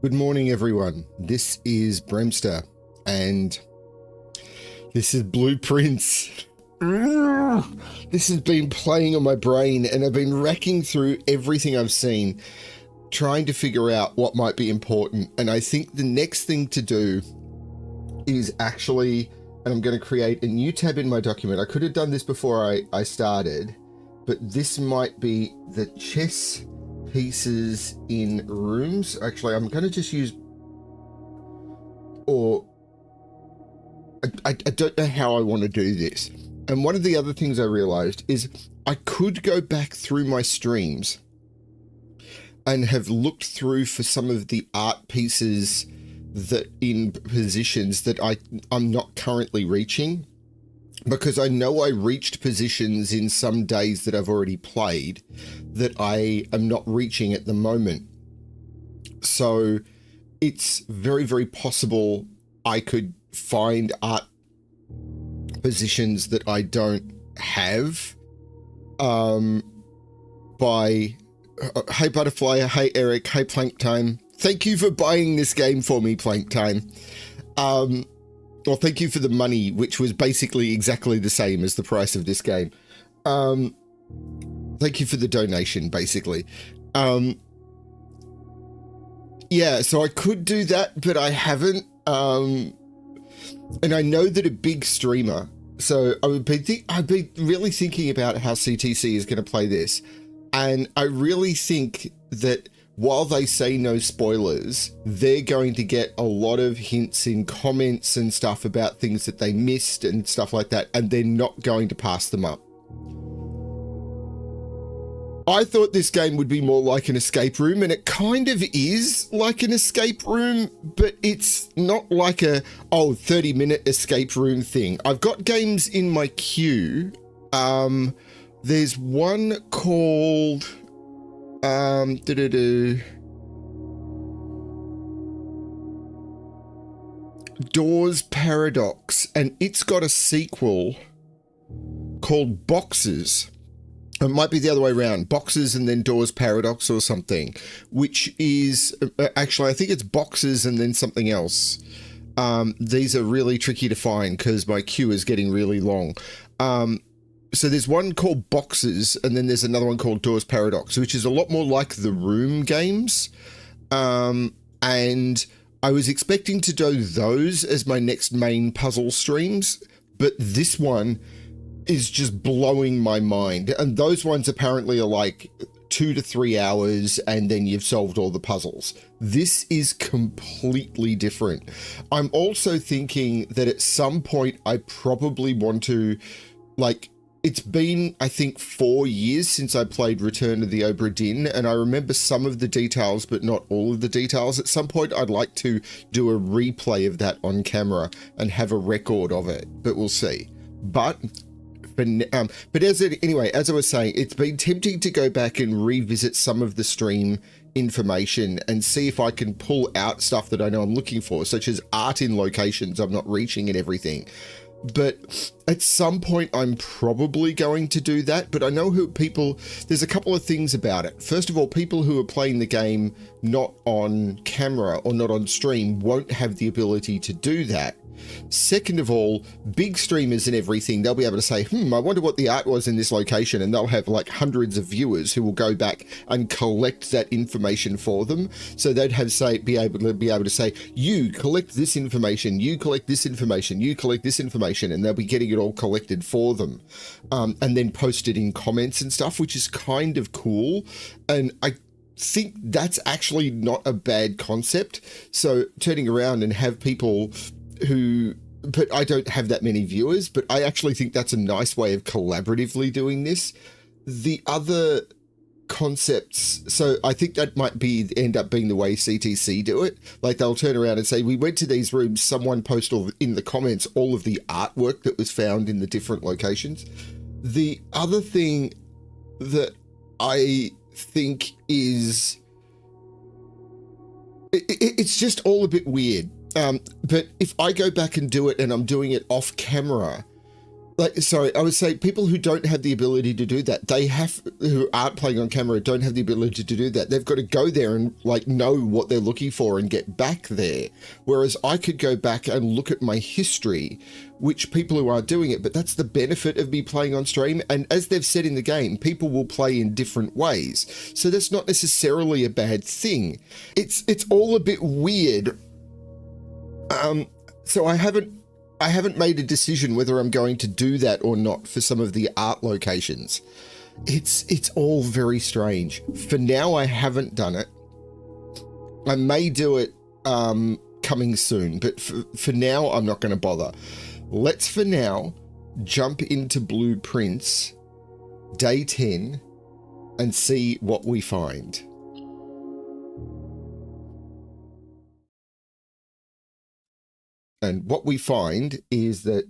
Good morning, everyone. This is Bremster, and this is Blueprints. This has been playing on my brain, and I've been racking through everything I've seen, trying to figure out what might be important. And I think the next thing to do is actually, and I'm going to create a new tab in my document. I could have done this before I started, but this might be the chess pieces in rooms. Actually, I'm going to just use, or I don't know how I want to do this. And one of the other things I realized is I could go back through my streams and have looked through for some of the art pieces that in positions that I'm not currently reaching, because I know I reached positions in some days that I've already played that I am not reaching at the moment. So it's very, very possible I could find art positions that I don't have by hey Butterfly, hey Eric, hey Plank Time. Thank you for buying this game for me, Plank Time. Well, thank you for the money, which was basically exactly the same as the price of this game. Thank you for the donation, basically. Yeah, so I could do that, but I haven't. And I know that a big streamer, so I'd be really thinking about how CTC is going to play this. And I really think that while they say no spoilers, they're going to get a lot of hints in comments and stuff about things that they missed and stuff like that, and they're not going to pass them up. I thought this game would be more like an escape room, and it kind of is like an escape room, but it's not like a 30-minute escape room thing. I've got games in my queue. There's one called Doors Paradox, and it's got a sequel called Boxes. It might be the other way around, Boxes and then Doors Paradox or something, which is actually, I think it's Boxes and then something else. These are really tricky to find because my queue is getting really long. So there's one called Boxes, and then there's another one called Doors Paradox, which is a lot more like the Room games. And I was expecting to do those as my next main puzzle streams, but this one is just blowing my mind. And those ones apparently are like 2 to 3 hours, and then you've solved all the puzzles. This is completely different. I'm also thinking that at some point I probably want to, like, it's been, I think, 4 years since I played Return of the Obra Dinn, and I remember some of the details, but not all of the details. At some point, I'd like to do a replay of that on camera and have a record of it, but we'll see. But anyway, as I was saying, it's been tempting to go back and revisit some of the stream information and see if I can pull out stuff that I know I'm looking for, such as art in locations I'm not reaching and everything. But at some point, I'm probably going to do that. But I know there's a couple of things about it. First of all, people who are playing the game not on camera or not on stream won't have the ability to do that. Second of all, big streamers and everything, they'll be able to say, I wonder what the art was in this location, and they'll have like hundreds of viewers who will go back and collect that information for them. So they'd be able to say, you collect this information, you collect this information, you collect this information, and they'll be getting it all collected for them, and then post it in comments and stuff, which is kind of cool. And I think that's actually not a bad concept. So turning around and have people but I don't have that many viewers, but I actually think that's a nice way of collaboratively doing this. The other concepts, so I think that might end up being the way CTC do it. Like, they'll turn around and say, we went to these rooms, someone posted in the comments all of the artwork that was found in the different locations. The other thing that I think is, it's just all a bit weird. But if I go back and do it and I'm doing it off camera, Like, sorry, I would say people who don't have the ability to do that, who aren't playing on camera, don't have the ability to do that. They've got to go there and like know what they're looking for and get back there. Whereas I could go back and look at my history, which people who aren't doing it, but that's the benefit of me playing on stream. And as they've said in the game, people will play in different ways. So that's not necessarily a bad thing. It's all a bit weird. So I haven't made a decision whether I'm going to do that or not for some of the art locations. It's all very strange. For now, I haven't done it. I may do it coming soon, but for now, I'm not going to bother. Let's, for now, jump into Blueprints, day 10, and see what we find. And what we find is that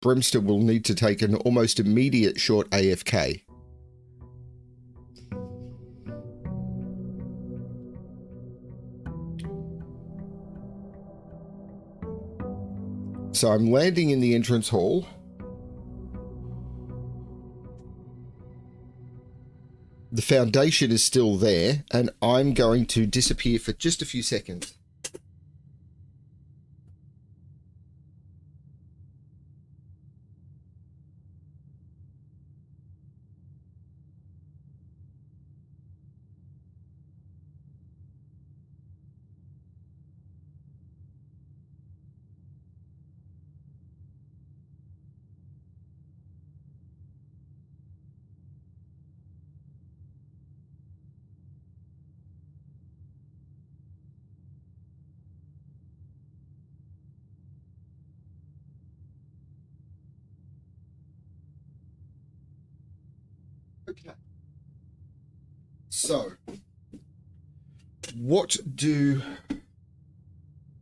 Bremster will need to take an almost immediate short AFK. So I'm landing in the entrance hall. The foundation is still there, and I'm going to disappear for just a few seconds. Okay. So,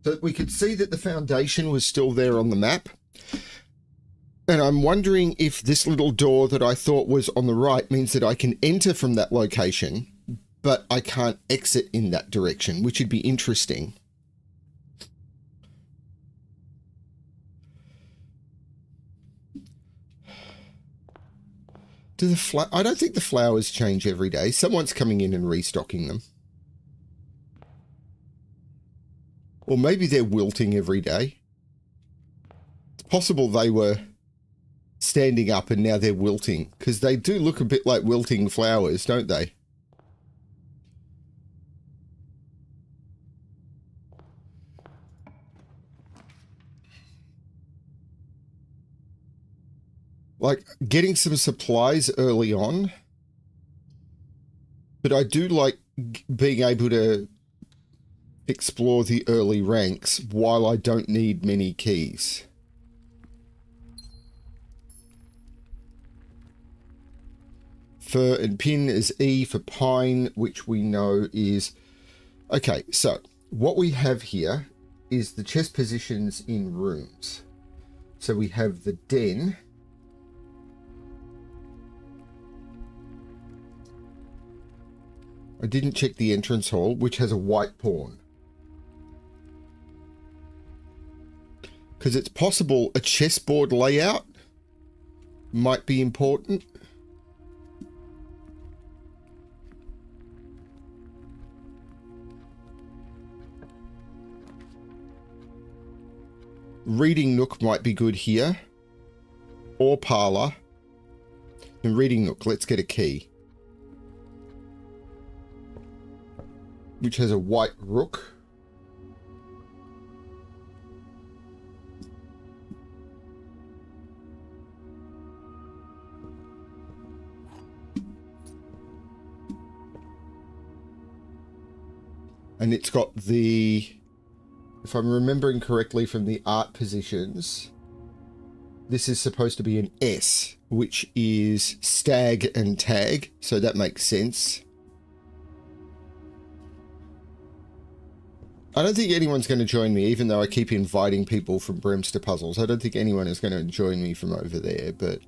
so we could see that the foundation was still there on the map. And I'm wondering if this little door that I thought was on the right means that I can enter from that location, but I can't exit in that direction, which would be interesting. I don't think the flowers change every day. Someone's coming in and restocking them. Or maybe they're wilting every day. It's possible they were standing up and now they're wilting, because they do look a bit like wilting flowers, don't they? Like getting some supplies early on, but I do like being able to explore the early ranks while I don't need many keys. Fir and pin is E for pine, which we know is... Okay, so what we have here is the chest positions in rooms. So we have the den. I didn't check the entrance hall, which has a white pawn. Because it's possible a chessboard layout might be important. Reading nook might be good here. Or parlor. And reading nook, let's get a key. Which has a white rook. And it's got the, if I'm remembering correctly from the art positions, this is supposed to be an S, which is stag and tag, so that makes sense. I don't think anyone's going to join me, even though I keep inviting people from Bremster Puzzles. I don't think anyone is going to join me from over there, but...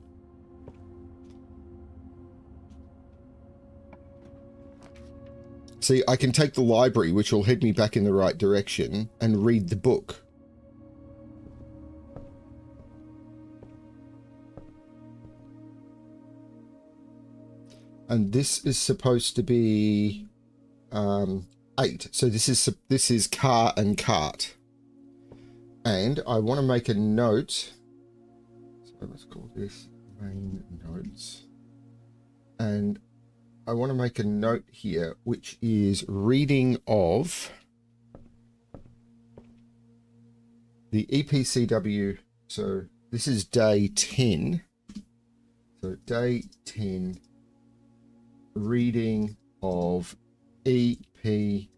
See, I can take the library, which will head me back in the right direction, and read the book. And this is supposed to be 8. So this is car and cart. And I want to make a note. So let's call this main notes. And I want to make a note here, which is reading of the EPCW. So this is day 10. So day 10, reading of EPCW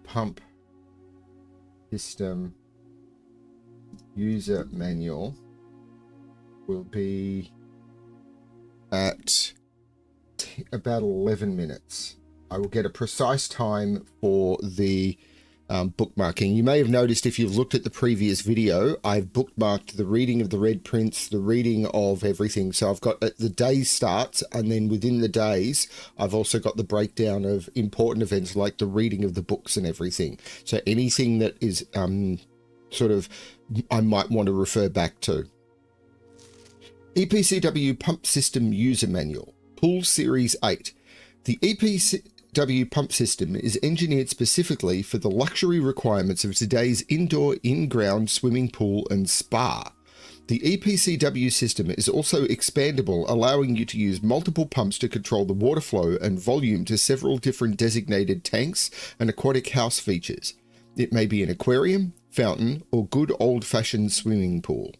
pump system user manual will be at about 11 minutes. I will get a precise time for the bookmarking. You may have noticed if you've looked at the previous video, I've bookmarked the reading of the red prints, the reading of everything. So I've got the day starts, and then within the days, I've also got the breakdown of important events like the reading of the books and everything. So anything that is sort of I might want to refer back to. EPCW Pump System User Manual, Pool Series 8. The EPCW pump system is engineered specifically for the luxury requirements of today's indoor in-ground swimming pool and spa. The EPCW system is also expandable, allowing you to use multiple pumps to control the water flow and volume to several different designated tanks and aquatic house features. It may be an aquarium, fountain, or good old-fashioned swimming pool.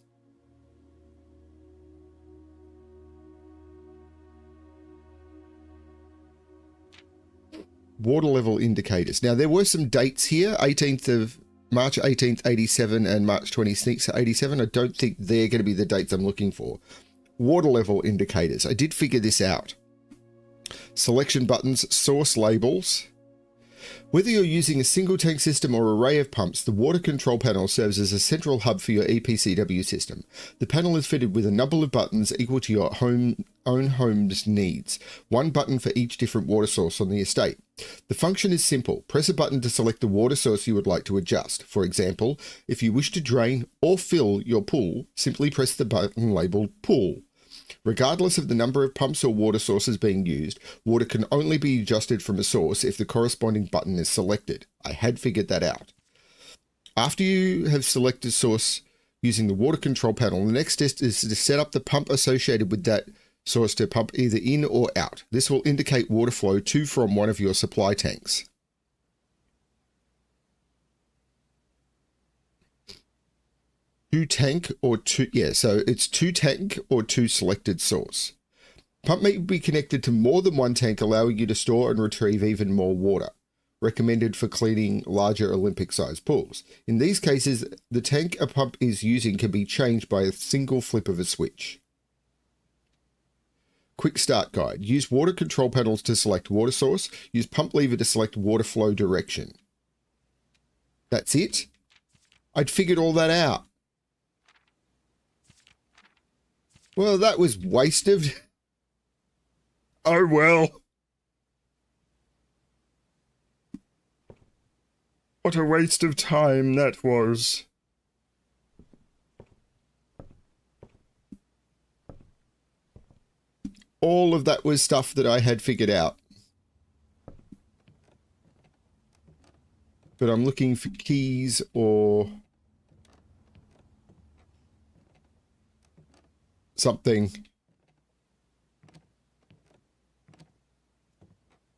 Water level indicators. Now, there were some dates here, 18th of March 18th, 87 and March 26th, 87. I don't think they're going to be the dates I'm looking for. Water level indicators. I did figure this out. Selection buttons, source labels. Whether you're using a single tank system or array of pumps, the water control panel serves as a central hub for your EPCW system. The panel is fitted with a number of buttons equal to your own home's needs, one button for each different water source on the estate. The function is simple. Press a button to select the water source you would like to adjust. For example, if you wish to drain or fill your pool, simply press the button labeled Pool. Regardless of the number of pumps or water sources being used, water can only be adjusted from a source if the corresponding button is selected. I had figured that out. After you have selected source using the water control panel, the next step is to set up the pump associated with that source to pump either in or out. This will indicate water flow to from one of your supply tanks. Two tank or two, so it's two tank or two selected source. Pump may be connected to more than one tank, allowing you to store and retrieve even more water. Recommended for cleaning larger Olympic-sized pools. In these cases, the tank a pump is using can be changed by a single flip of a switch. Quick start guide. Use water control panels to select water source. Use pump lever to select water flow direction. That's it? I'd figured all that out. Well, that was wasted. Oh, well. What a waste of time that was. All of that was stuff that I had figured out. But I'm looking for keys or something.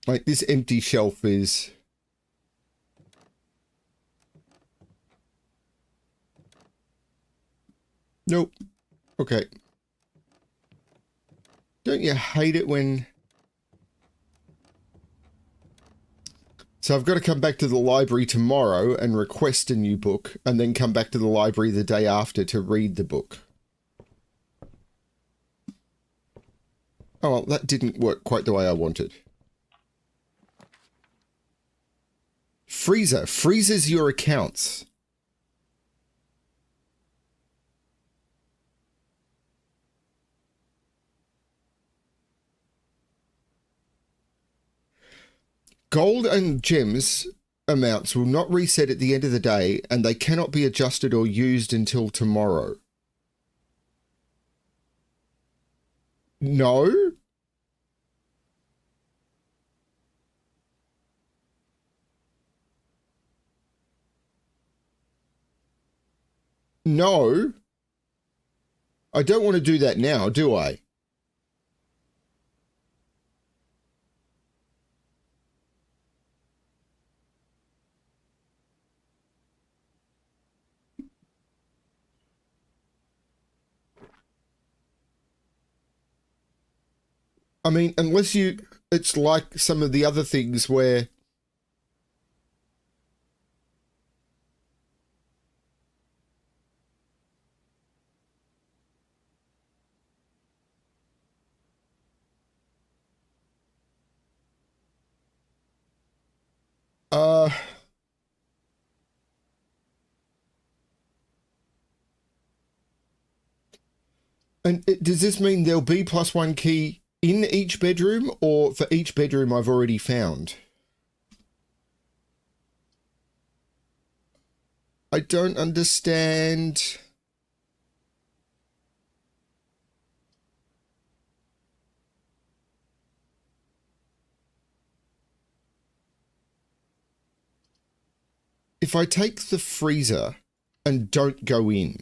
Like this empty shelf is... Nope. Okay. Don't you hate it when... So I've got to come back to the library tomorrow and request a new book, and then come back to the library the day after to read the book. Oh, well, that didn't work quite the way I wanted. Freezer. Freezes your accounts. Gold and gems amounts will not reset at the end of the day, and they cannot be adjusted or used until tomorrow. No. No. I don't want to do that now, do I? I mean, unless you... It's like some of the other things where... And does this mean there'll be +1 key in each bedroom, or for each bedroom I've already found? I don't understand. If I take the freezer and don't go in,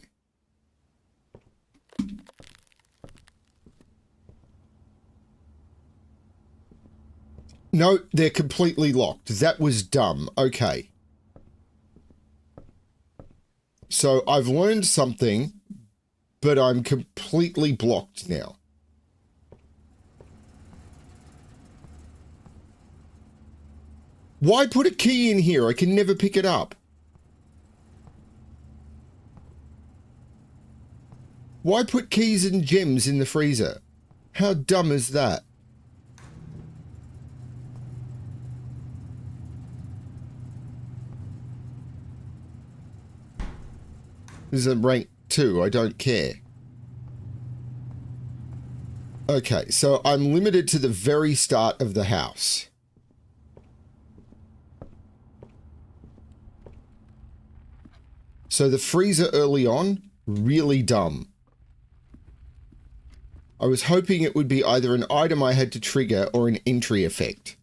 no, they're completely locked. That was dumb. Okay. So I've learned something, but I'm completely blocked now. Why put a key in here? I can never pick it up. Why put keys and gems in the freezer? How dumb is that? This is a rank 2. I don't care. Okay, so I'm limited to the very start of the house. So the freezer early on, really dumb. I was hoping it would be either an item I had to trigger or an entry effect.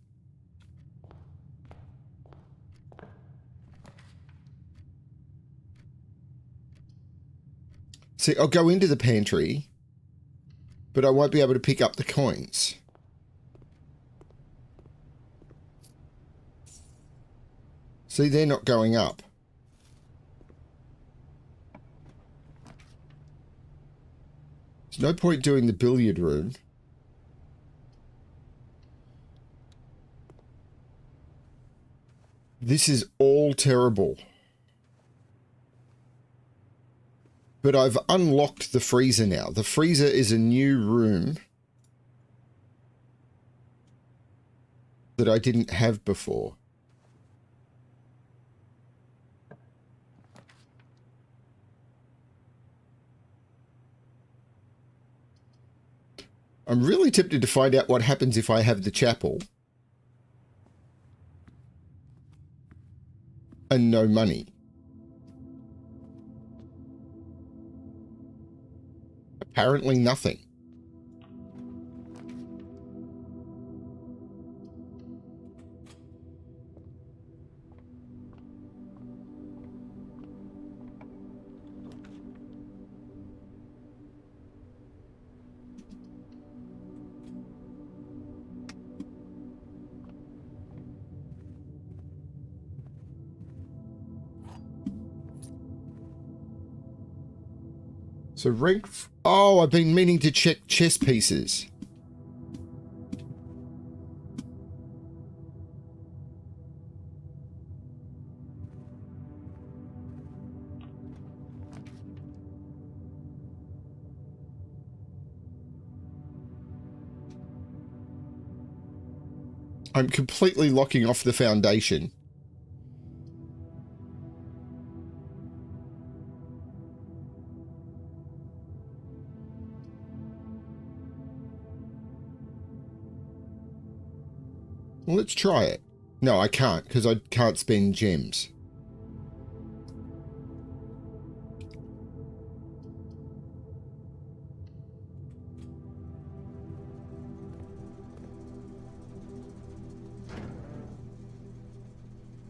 See, I'll go into the pantry, but I won't be able to pick up the coins. See, they're not going up. There's no point doing the billiard room. This is all terrible. But I've unlocked the freezer now. The freezer is a new room that I didn't have before. I'm really tempted to find out what happens if I have the chapel and no money. Apparently nothing. So rank... Oh, I've been meaning to check chess pieces. I'm completely locking off the foundation. Well, let's try it. No, I can't, because I can't spend gems.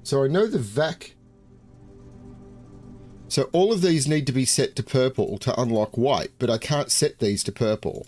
So I know the vac... So all of these need to be set to purple to unlock white, but I can't set these to purple.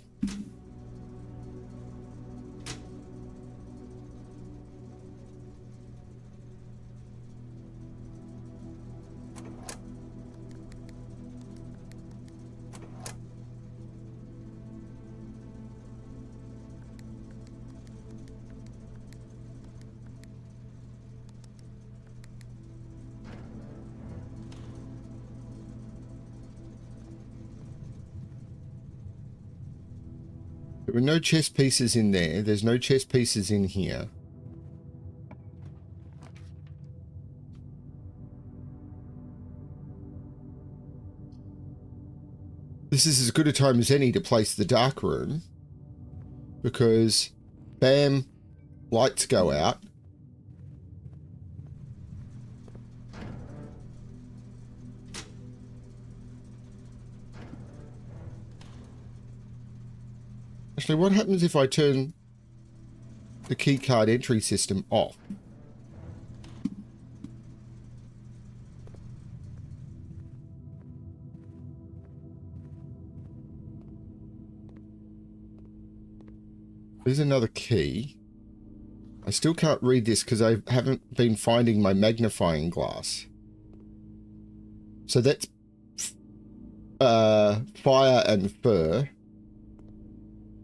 There were no chess pieces in there. There's no chess pieces in here. This is as good a time as any to place the dark room. Because, bam, lights go out. Actually, what happens if I turn the keycard entry system off? There's another key. I still can't read this because I haven't been finding my magnifying glass. So that's fire and fur.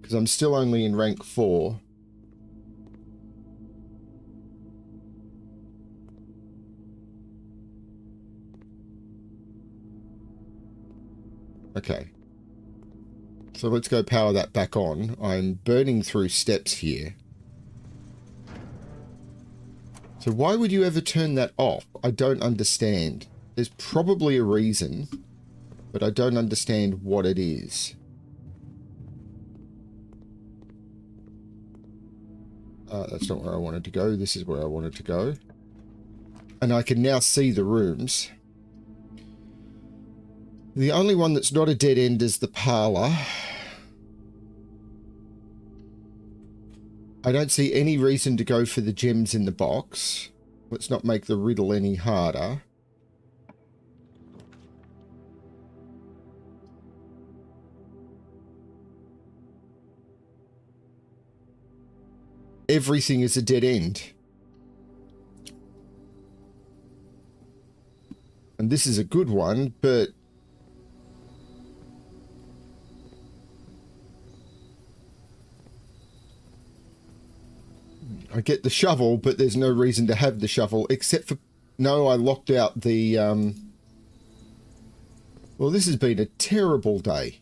Because I'm still only in rank 4. Okay. So let's go power that back on. I'm burning through steps here. So why would you ever turn that off? I don't understand. There's probably a reason, but I don't understand what it is. That's not where I wanted to go. This is where I wanted to go. And I can now see the rooms. The only one that's not a dead end is the parlour. I don't see any reason to go for the gems in the box. Let's not make the riddle any harder. Everything is a dead end. And this is a good one, but... I get the shovel, but there's no reason to have the shovel, except for... No, I locked out the... Well, this has been a terrible day.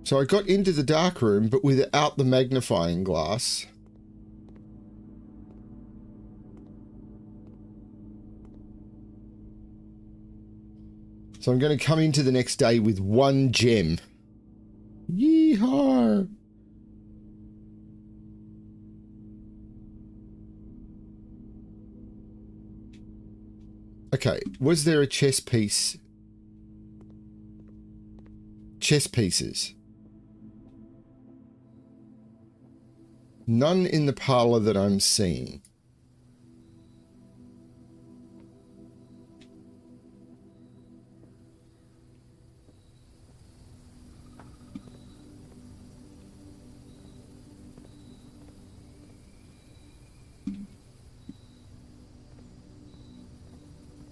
So I got into the dark room, but without the magnifying glass. So I'm going to come into the next day with 1 gem. Yeehaw! Okay, was there a chess piece? Chess pieces. None in the parlour that I'm seeing.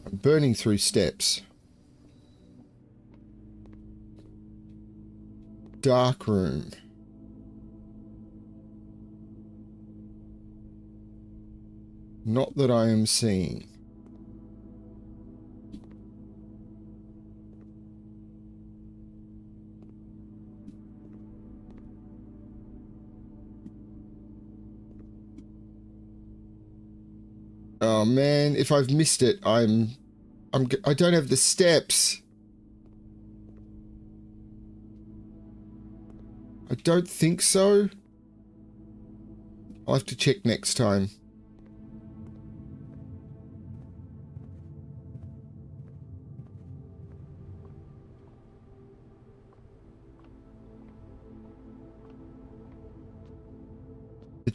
I'm burning through steps. Dark room. Not that I am seeing. Oh man, if I've missed it, I don't have the steps. I don't think so. I'll have to check next time.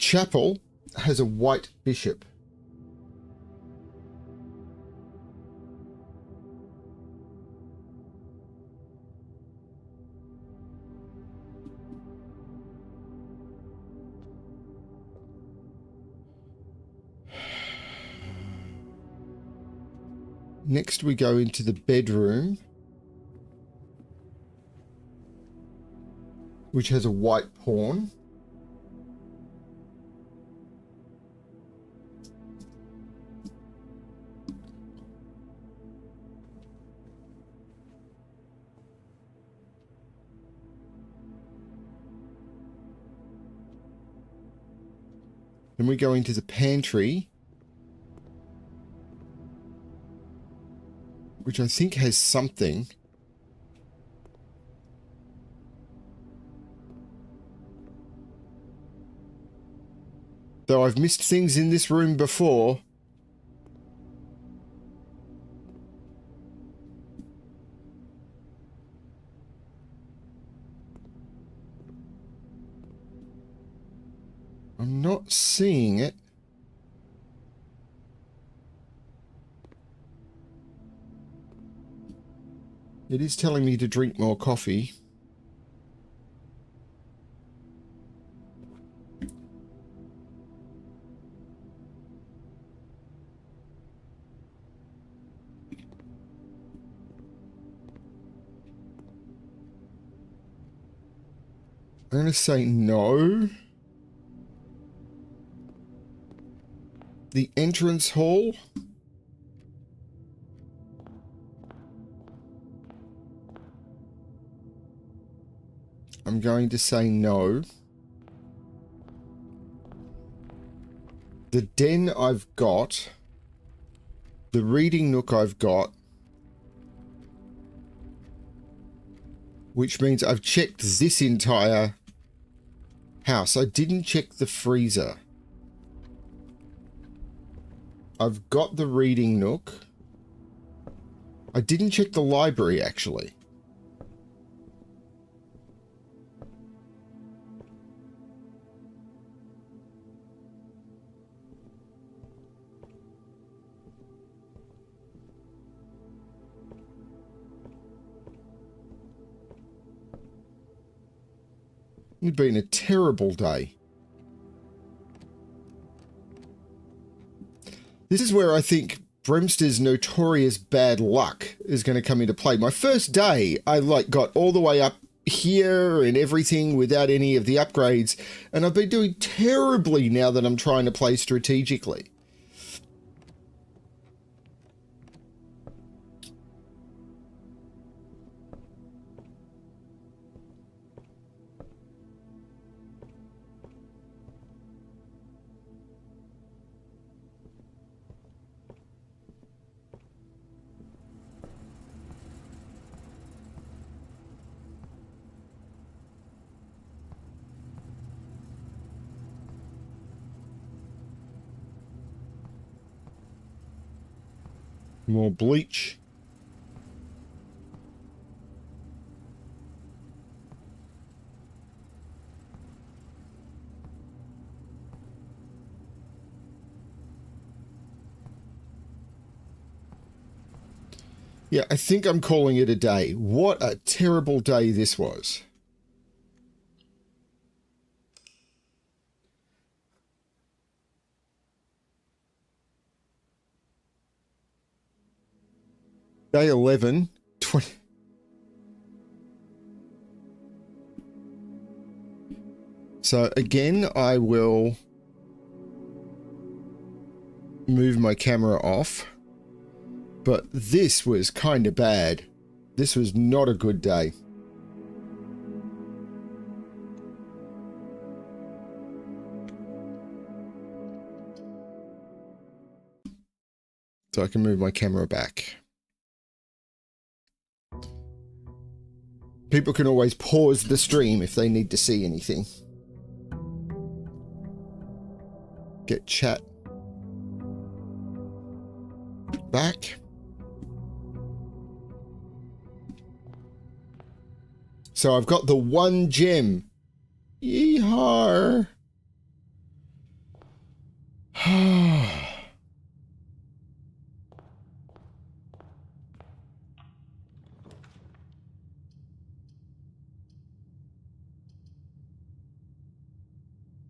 chapel has a white bishop. Next we go into the bedroom, which has a white pawn. Then we go into the pantry, which I think has something. Though I've missed things in this room before. I'm not seeing it. It is telling me to drink more coffee. I'm going to say no. The entrance hall. I'm going to say no. The den I've got. The reading nook I've got. Which means I've checked this entire house. I didn't check the freezer. I've got the reading nook. I didn't check the library, actually. It's been a terrible day. This is where I think Bremster's notorious bad luck is going to come into play. My first day, I got all the way up here and everything without any of the upgrades, and I've been doing terribly now that I'm trying to play strategically. More bleach. Yeah, I think I'm calling it a day. What a terrible day this was. Day 11, 20. So again, I will move my camera off. But this was kind of bad. This was not a good day. So I can move my camera back. People can always pause the stream if they need to see anything. Get chat back. So I've got the one gem. Yeehaw!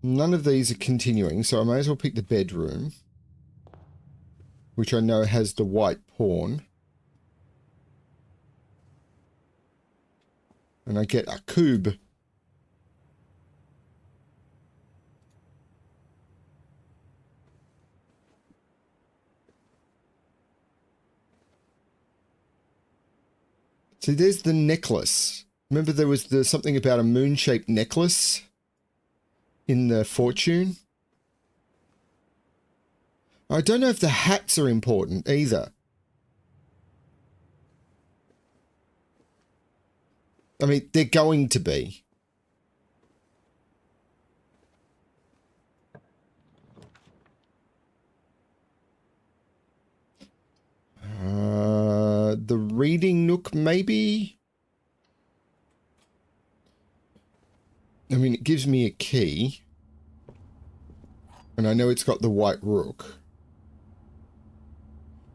None of these are continuing, so I may as well pick the bedroom, which I know has the white pawn. And I get a cube. See, there's the necklace. Remember there was something about a moon-shaped necklace in the fortune? I don't know if the hats are important either. I mean, they're going to be. The reading nook, maybe? I mean, it gives me a key. And I know it's got the white rook.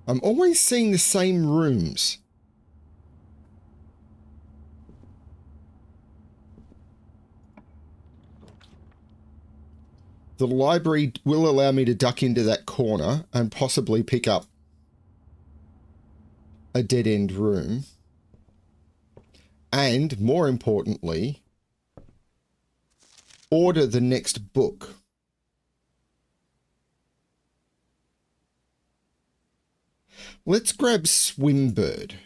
I'm always seeing the same rooms. The library will allow me to duck into that corner and possibly pick up a dead-end room. And, more importantly, order the next book. Let's grab Swimbird.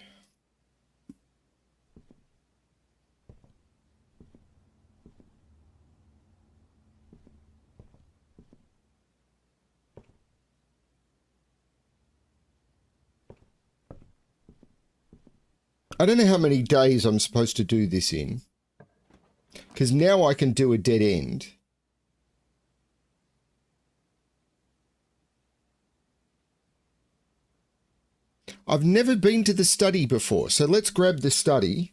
I don't know how many days I'm supposed to do this in, because now I can do a dead end. I've never been to the study before, so let's grab the study.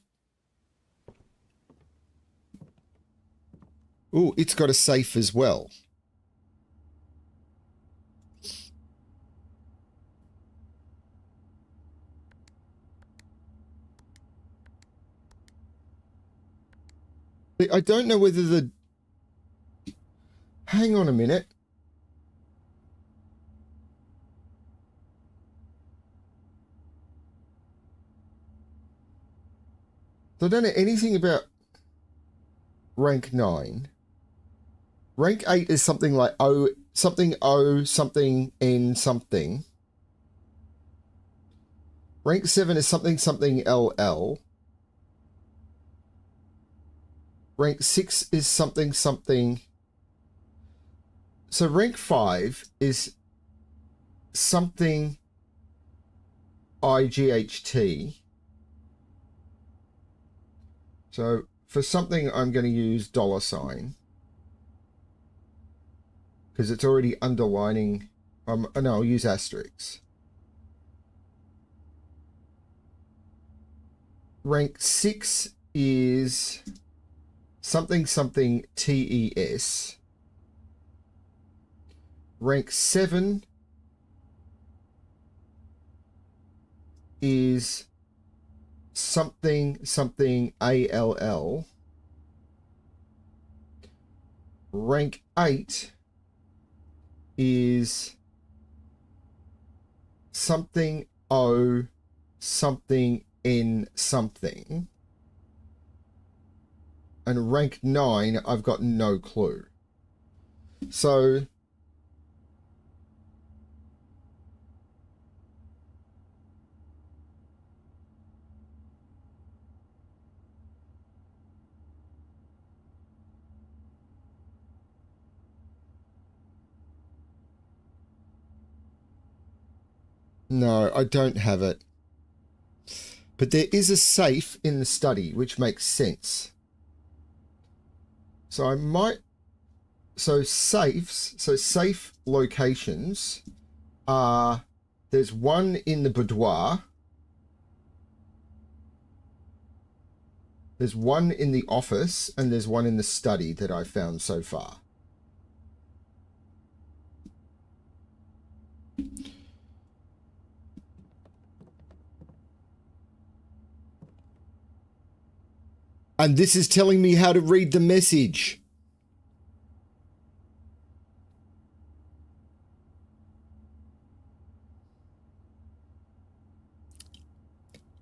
Ooh, it's got a safe as well. I don't know whether the... Hang on a minute. So I don't know anything about rank 9. Rank 8 is something like O, something N something. Rank 7 is something LL. Rank 6 is something. So rank 5 is something IGHT. So for something, I'm going to use $, because it's already underlining. No, I'll use asterisks. Rank 6 is something TES. Rank 7 is something ALL. Rank 8 is something O something N something. And rank 9, I've got no clue. So no, I don't have it. But there is a safe in the study, which makes sense. So I might... So safes, so safe locations are... There's one in the boudoir. There's one in the office, and there's one in the study that I found so far. And this is telling me how to read the message.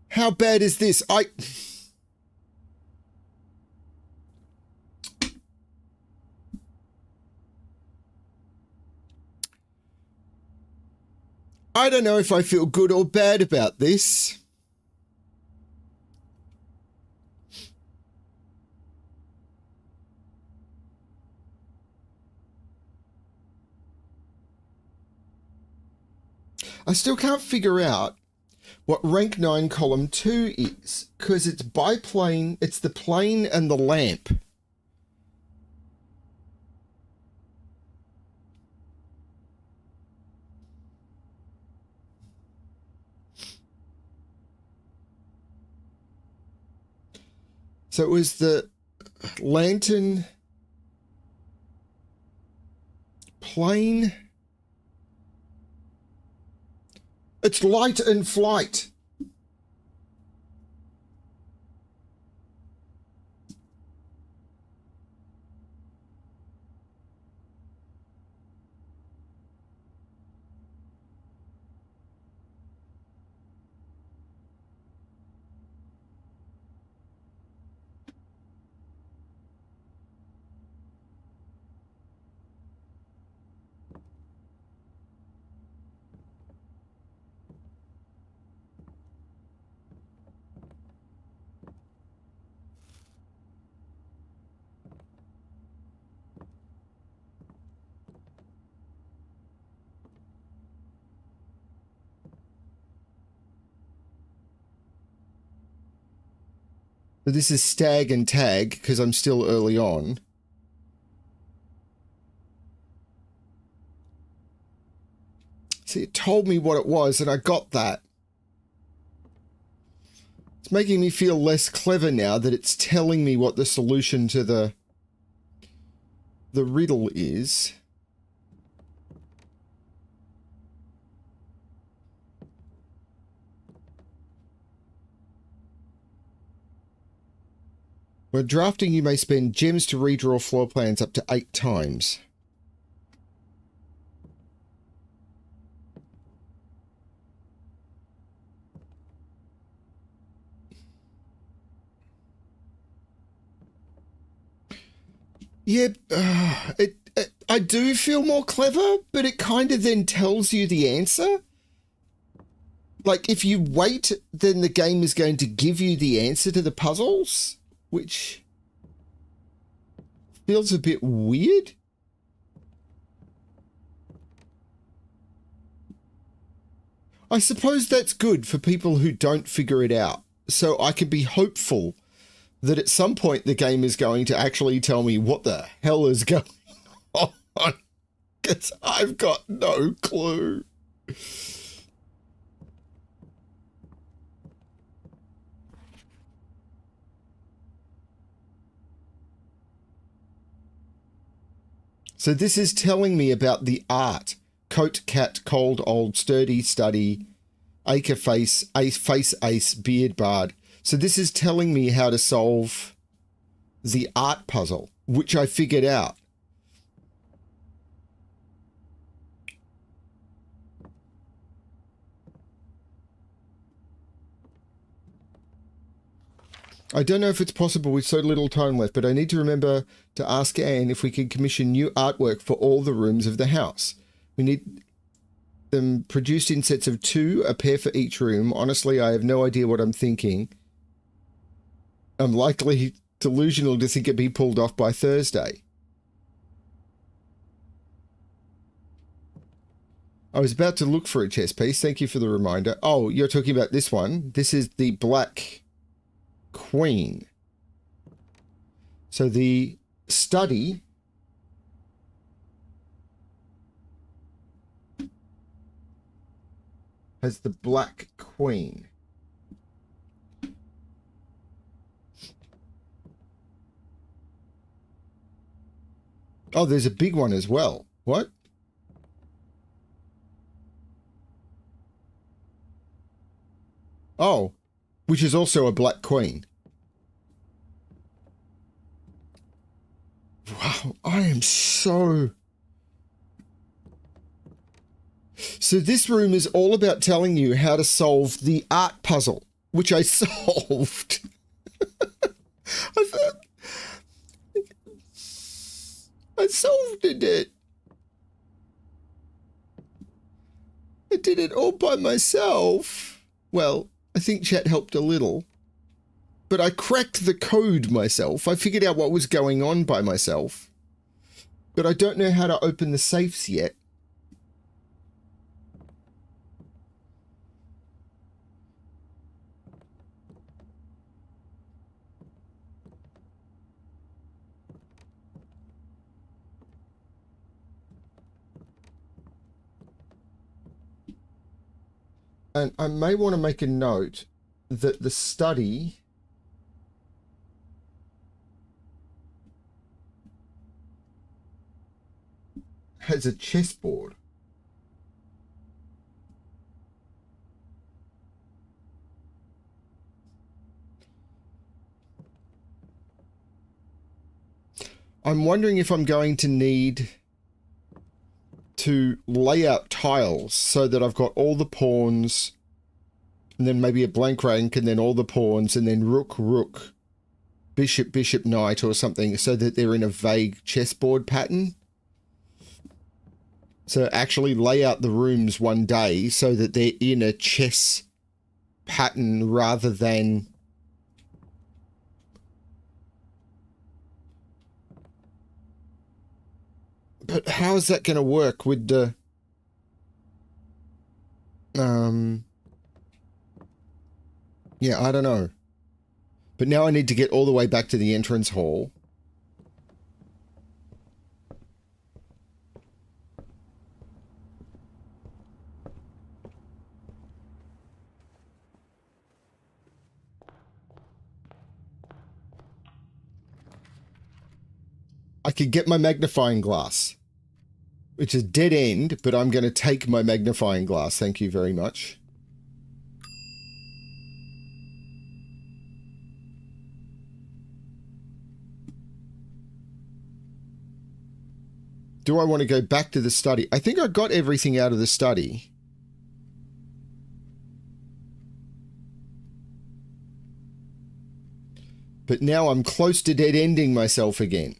How bad is this? I don't know if I feel good or bad about this. I still can't figure out what rank 9 column 2 is, because it's biplane, it's the plane and the lamp. So it was the lantern, plane. It's light and flight. So this is stag and tag, because I'm still early on. See, it told me what it was, and I got that. It's making me feel less clever now that it's telling me what the solution to the riddle is. When drafting, you may spend gems to redraw floor plans up to 8 times. Yeah, I do feel more clever, but it kind of then tells you the answer. Like, if you wait, then the game is going to give you the answer to the puzzles, which feels a bit weird. I suppose that's good for people who don't figure it out, so I can be hopeful that at some point the game is going to actually tell me what the hell is going on, because I've got no clue. So this is telling me about the art. Coat, cat, cold, old, sturdy, study, acre face, ace, beard, bard. So this is telling me how to solve the art puzzle, which I figured out. I don't know if it's possible with so little time left, but I need to remember to ask Anne if we can commission new artwork for all the rooms of the house. We need them produced in sets of 2, a pair for each room. Honestly, I have no idea what I'm thinking. I'm likely delusional to think it'd be pulled off by Thursday. I was about to look for a chess piece. Thank you for the reminder. Oh, you're talking about this one. This is the Black Queen. So the study has the Black Queen. Oh, there's a big one as well. What? Oh, which is also a Black Queen. I am so... So this room is all about telling you how to solve the art puzzle, which I solved. I solved it. I did it all by myself. Well, I think chat helped a little. But I cracked the code myself. I figured out what was going on by myself. But I don't know how to open the safes yet. And I may want to make a note that the study has a chessboard. I'm wondering if I'm going to need to lay out tiles so that I've got all the pawns and then maybe a blank rank and then all the pawns and then rook, rook, bishop, bishop, knight or something so that they're in a vague chessboard pattern. So actually lay out the rooms one day so that they're in a chess pattern rather than... But how is that going to work with the... Yeah, I don't know. But now I need to get all the way back to the entrance hall. I could get my magnifying glass, which is dead end, but I'm going to take my magnifying glass. Thank you very much. Do I want to go back to the study? I think I got everything out of the study. But now I'm close to dead-ending myself again.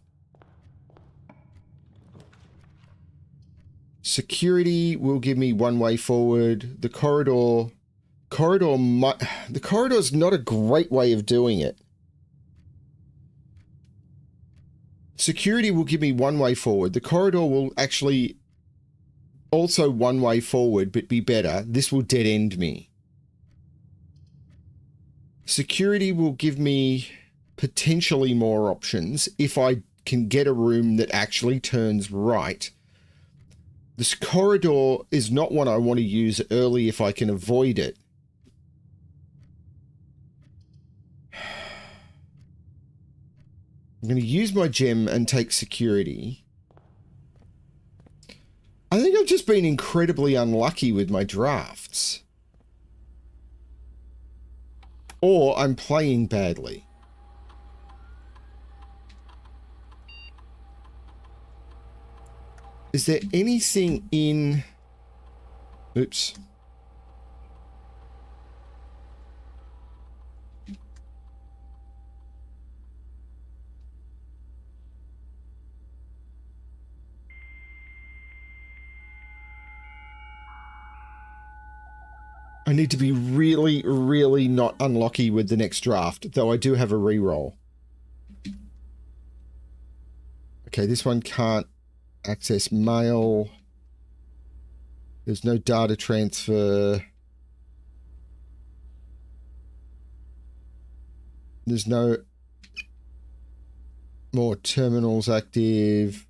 Security will give me one way forward. The corridor the corridor's not a great way of doing it. Security will give me one way forward. The corridor will actually also one way forward, but be better. This will dead end me. Security will give me potentially more options if I can get a room that actually turns right. This corridor is not one I want to use early if I can avoid it. I'm going to use my gem and take security. I think I've just been incredibly unlucky with my drafts. Or I'm playing badly. Is there anything in... Oops. I need to be really, really not unlucky with the next draft, though I do have a reroll. Okay, this one can't access mail. There's no data transfer. There's no more terminals active.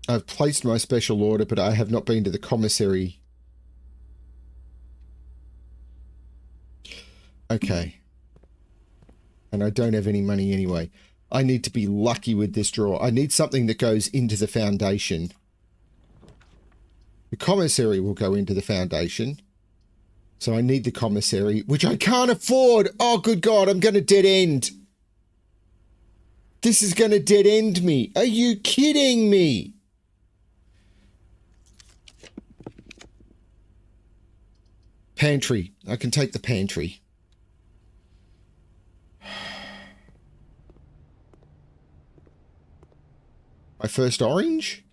I've placed my special order, but I have not been to the commissary. Okay. And I don't have any money anyway. I need to be lucky with this draw. I need something that goes into the foundation. The commissary will go into the foundation. So I need the commissary, which I can't afford. Oh, good God, I'm going to dead end. This is going to dead end me. Are you kidding me? Pantry. I can take the pantry. My first orange?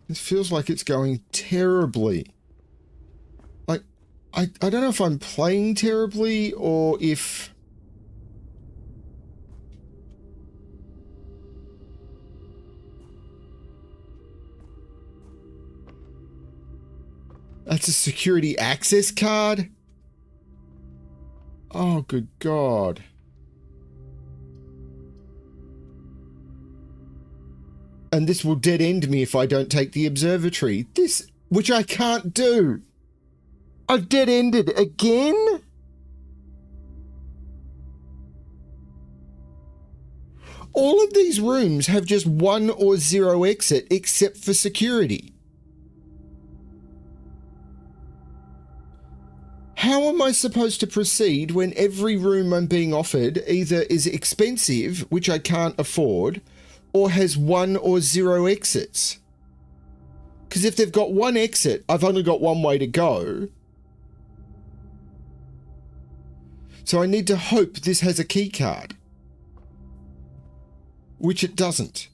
This feels like it's going terribly. Like, I don't know if I'm playing terribly or if... That's a security access card? Oh, good God. And this will dead end me if I don't take the observatory. This, which I can't do. I've dead ended again? All of these rooms have just 1 or 0 exit except for security. How am I supposed to proceed when every room I'm being offered either is expensive, which I can't afford, or has 1 or 0 exits? Because if they've got 1 exit, I've only got 1 way to go. So I need to hope this has a key card. Which it doesn't.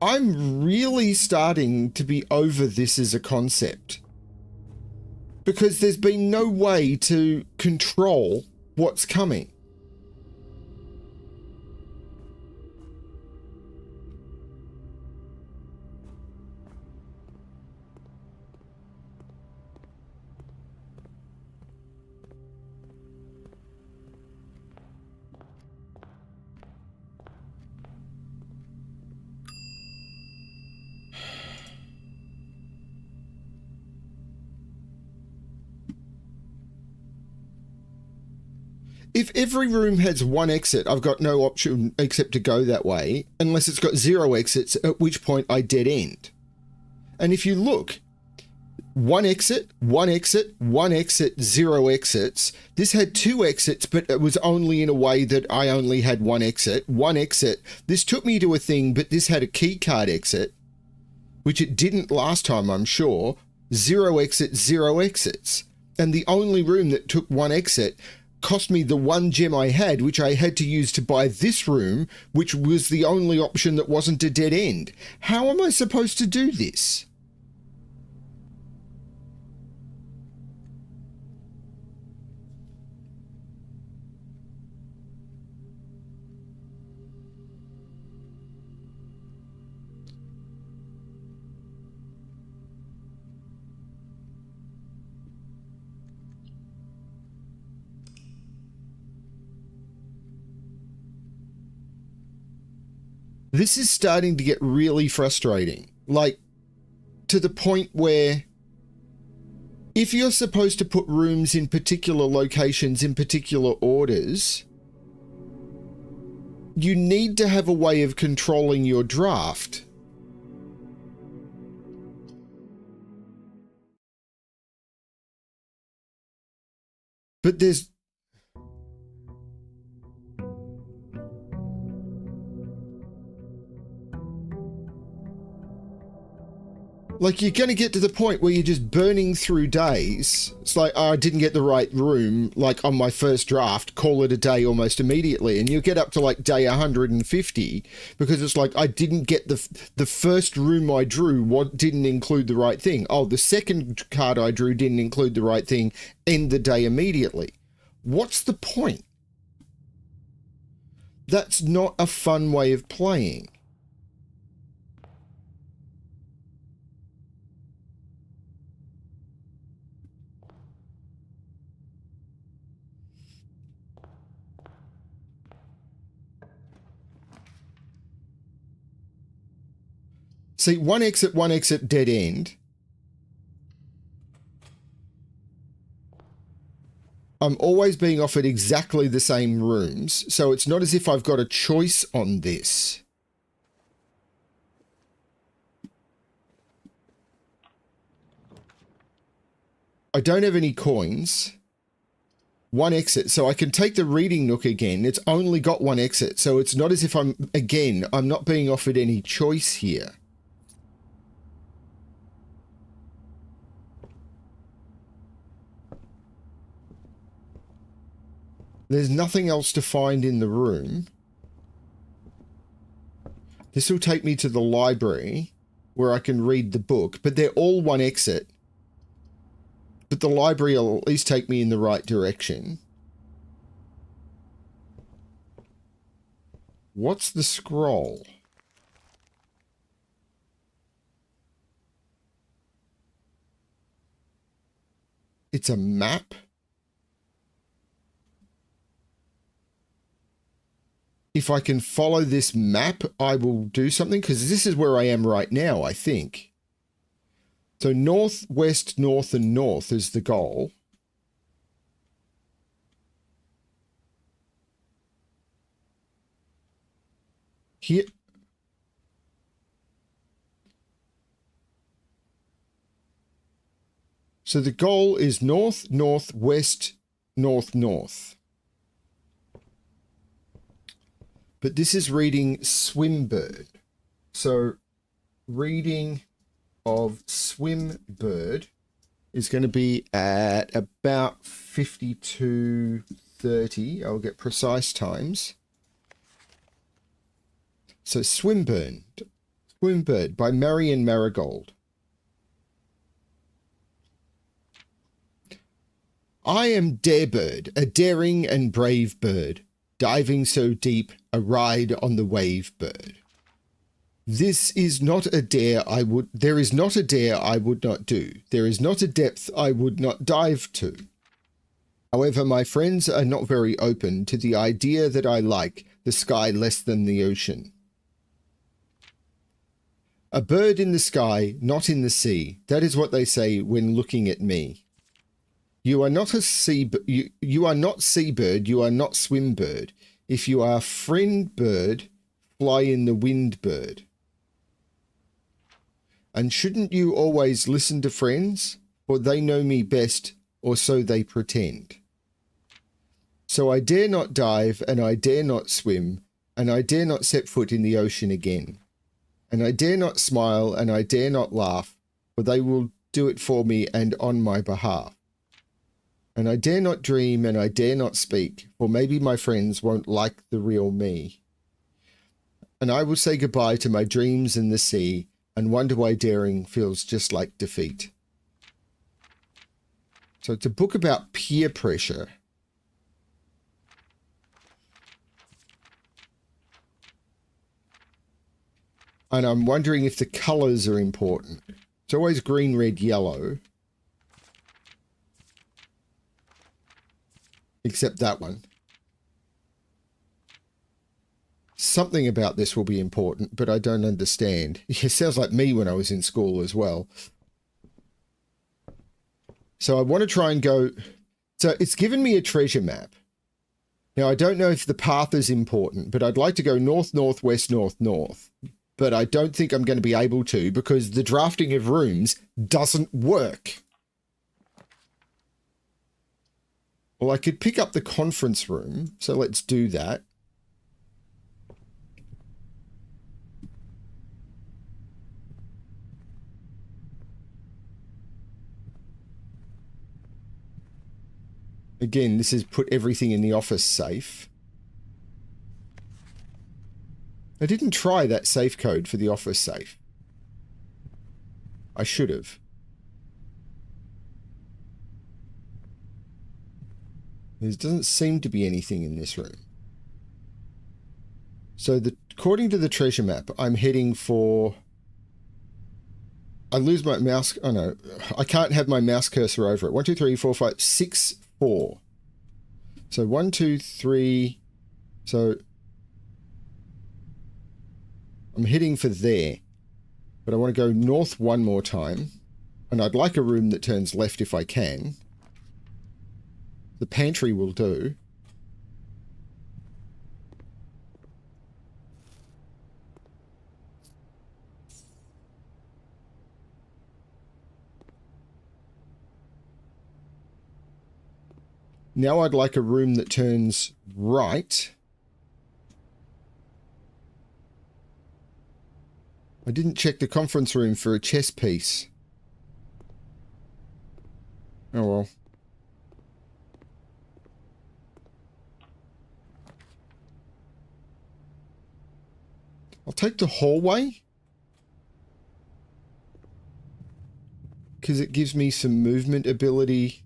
I'm really starting to be over this as a concept. Because there's been no way to control what's coming. If every room has 1 exit, I've got no option except to go that way, unless it's got 0 exits, at which point I dead end. And if you look, 1 exit, 1 exit, 1 exit, 0 exits. This had 2 exits, but it was only in a way that I only had 1 exit. 1 exit. This took me to a thing, but this had a key card exit, which it didn't last time, I'm sure. 0 exit, 0 exits. And the only room that took 1 exit cost me the 1 gem I had, which I had to use to buy this room, which was the only option that wasn't a dead end. How am I supposed to do this? This is starting to get really frustrating. Like, to the point where if you're supposed to put rooms in particular locations in particular orders, you need to have a way of controlling your draft. But there's... Like, you're going to get to the point where you're just burning through days. It's like, oh, I didn't get the right room, like, on my first draft, call it a day almost immediately. And you'll get up to, like, day 150, because it's like, I didn't get the first room I drew didn't include the right thing. Oh, the second card I drew didn't include the right thing. End the day immediately. What's the point? That's not a fun way of playing. See, one exit, dead end. I'm always being offered exactly the same rooms, so it's not as if I've got a choice on this. I don't have any coins. One exit, so I can take the reading nook again. It's only got one exit, so it's not as if I'm not being offered any choice here. There's nothing else to find in the room. This will take me to the library where I can read the book, but they're all one exit. But the library will at least take me in the right direction. What's the scroll? It's a map? If I can follow this map, I will do something, because this is where I am right now, I think. So north, west, north, and north is the goal. Here. So the goal is north, north, west, north, north. But this is reading Swimbird. So reading of Swimbird is going to be at about 52:30. I'll get precise times. So Swimbird by Marion Marigold. I am Darebird, a daring and brave bird, diving so deep, a ride on the wave bird. There is not a dare I would not do. There is not a depth I would not dive to. However, my friends are not very open to the idea that I like the sky less than the ocean. A bird in the sky, not in the sea. That is what they say when looking at me. You are not you are not seabird, you are not swimbird. If you are friend bird, fly in the wind bird. And shouldn't you always listen to friends? For they know me best, or so they pretend. So I dare not dive, and I dare not swim, and I dare not set foot in the ocean again. And I dare not smile, and I dare not laugh, for they will do it for me and on my behalf. And I dare not dream, and I dare not speak, for maybe my friends won't like the real me. And I will say goodbye to my dreams in the sea, and wonder why daring feels just like defeat. So it's a book about peer pressure. And I'm wondering if the colors are important. It's always green, red, yellow. Except that one. Something about this will be important, but I don't understand. It sounds like me when I was in school as well. So I want to try and go... So it's given me a treasure map. Now, I don't know if the path is important, but I'd like to go north, north, west, north, north. But I don't think I'm going to be able to because the drafting of rooms doesn't work. Well, I could pick up the conference room, so let's do that. Again, this is put everything in the office safe. I didn't try that safe code for the office safe. I should have. There doesn't seem to be anything in this room. So according to the treasure map, I'm heading for... I lose my mouse... Oh, no. I can't have my mouse cursor over it. 1, 2, 3, 4, 5, 6, 4. So 1, 2, 3... So... I'm heading for there. But I want to go north one more time. And I'd like a room that turns left if I can. The pantry will do. Now I'd like a room that turns right. I didn't check the conference room for a chess piece. Oh well. I'll take the hallway. Because it gives me some movement ability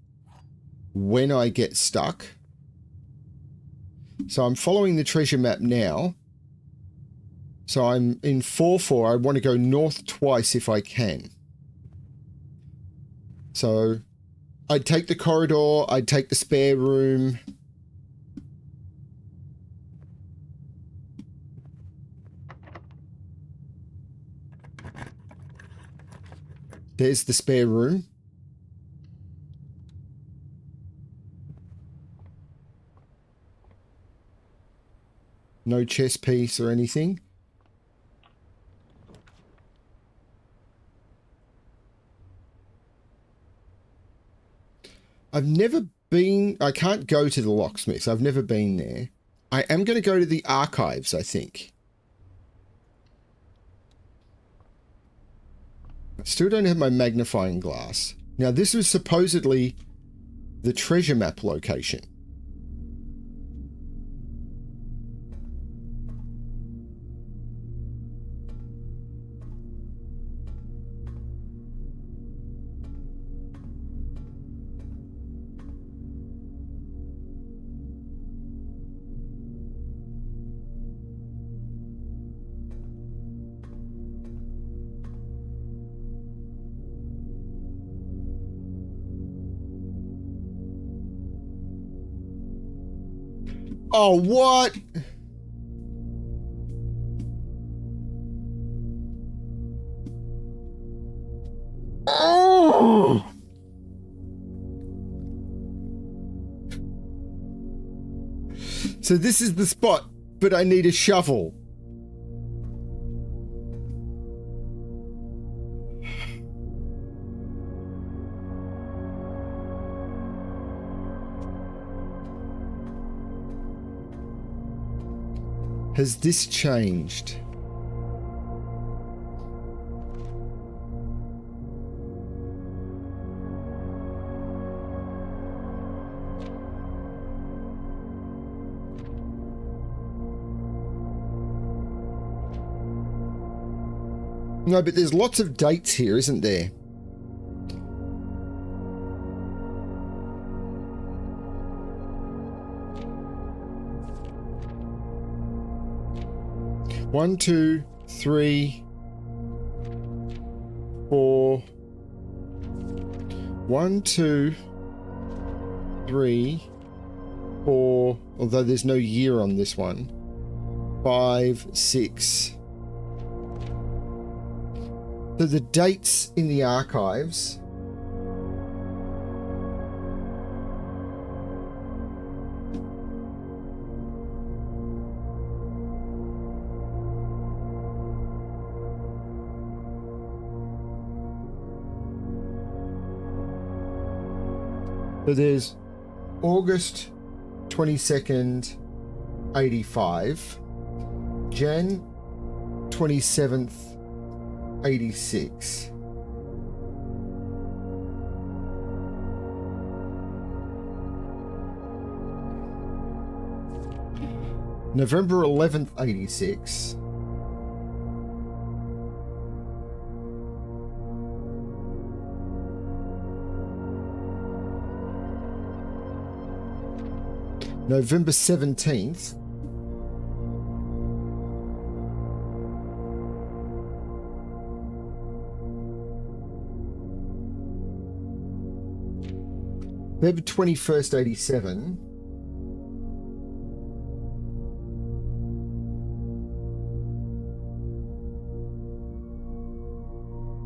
when I get stuck. So I'm following the treasure map now. So I'm in 4-4. I want to go north twice if I can. So I'd take the corridor. I'd take the spare room. There's the spare room. No chess piece or anything. I've never been... I can't go to the locksmiths. I've never been there. I am going to go to the archives, I think. I still don't have my magnifying glass. Now, this was supposedly the treasure map location. Oh, what? Oh! So this is the spot, but I need a shovel. Has this changed? No, but there's lots of dates here, isn't there? One, 2, 3, 4. 1, 2, 3, 4. Although there's no year on this one. 5, 6. So the dates in the archives. So there's August 22nd, 85, Jan 27th, 86. November 11th, 86. November 17th. Feb 21st, 87.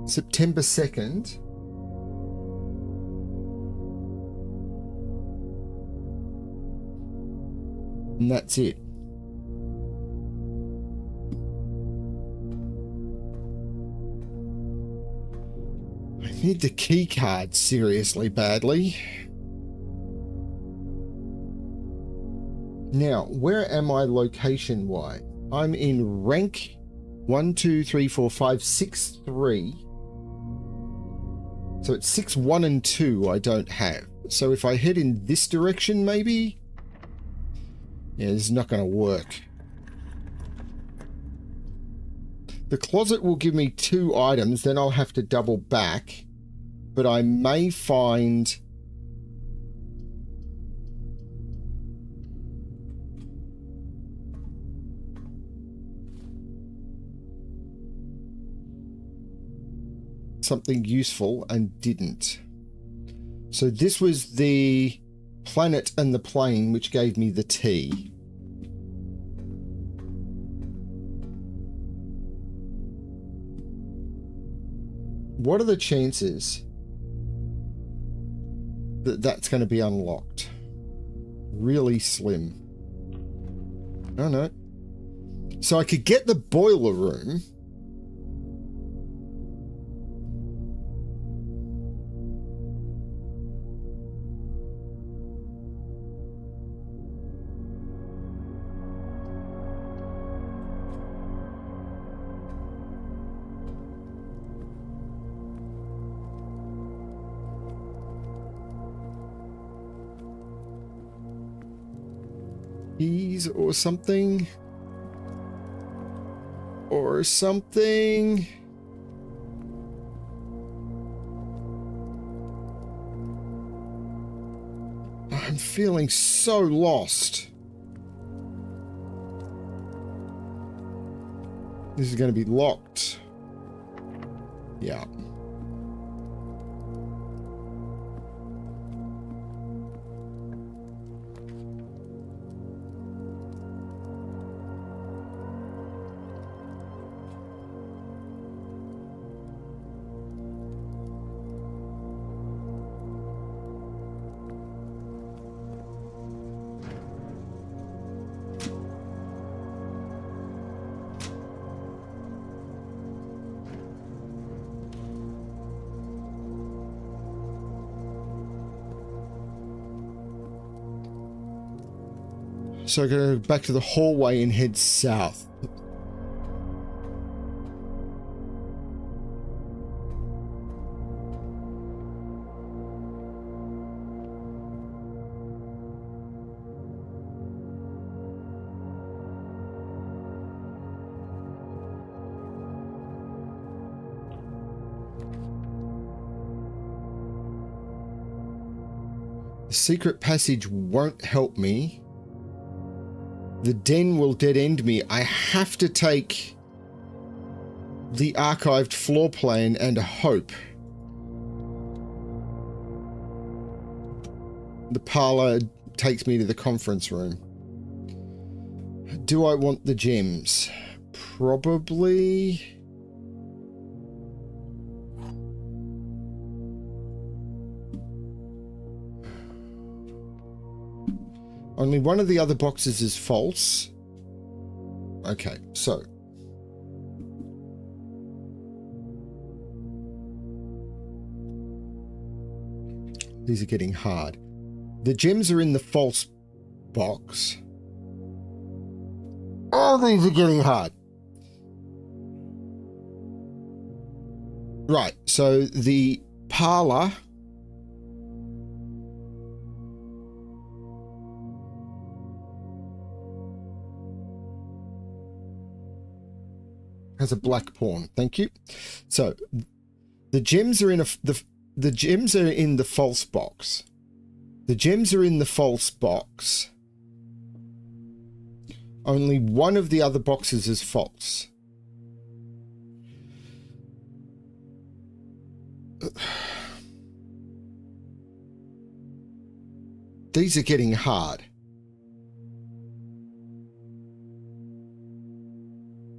September 2nd. And that's it. I need the key card seriously badly. Now, where am I location-wise? I'm in rank 1, 2, 3, 4, 5, 6, 3. So it's 6, 1, and 2 I don't have. So if I head in this direction, maybe? Yeah, this is not going to work. The closet will give me 2 items, then I'll have to double back. But I may find... something useful and didn't. So this was the planet and the plane which gave me the T. What are the chances that that's going to be unlocked? Really slim. Oh no. So I could get the boiler room. Keys or something. Or something. I'm feeling so lost. This is going to be locked. Yeah. So I go back to the hallway and head south. The secret passage won't help me. The den will dead-end me. I have to take the archived floor plan and hope. The parlor takes me to the conference room. Do I want the gems? Probably. Only one of the other boxes is false. Okay, so. These are getting hard. The gems are in the false box. Oh, these are getting hard. Right, so the parlor has a black pawn. Thank you. So the gems are in the gems are in the false box. The gems are in the false box. Only one of the other boxes is false. These are getting hard.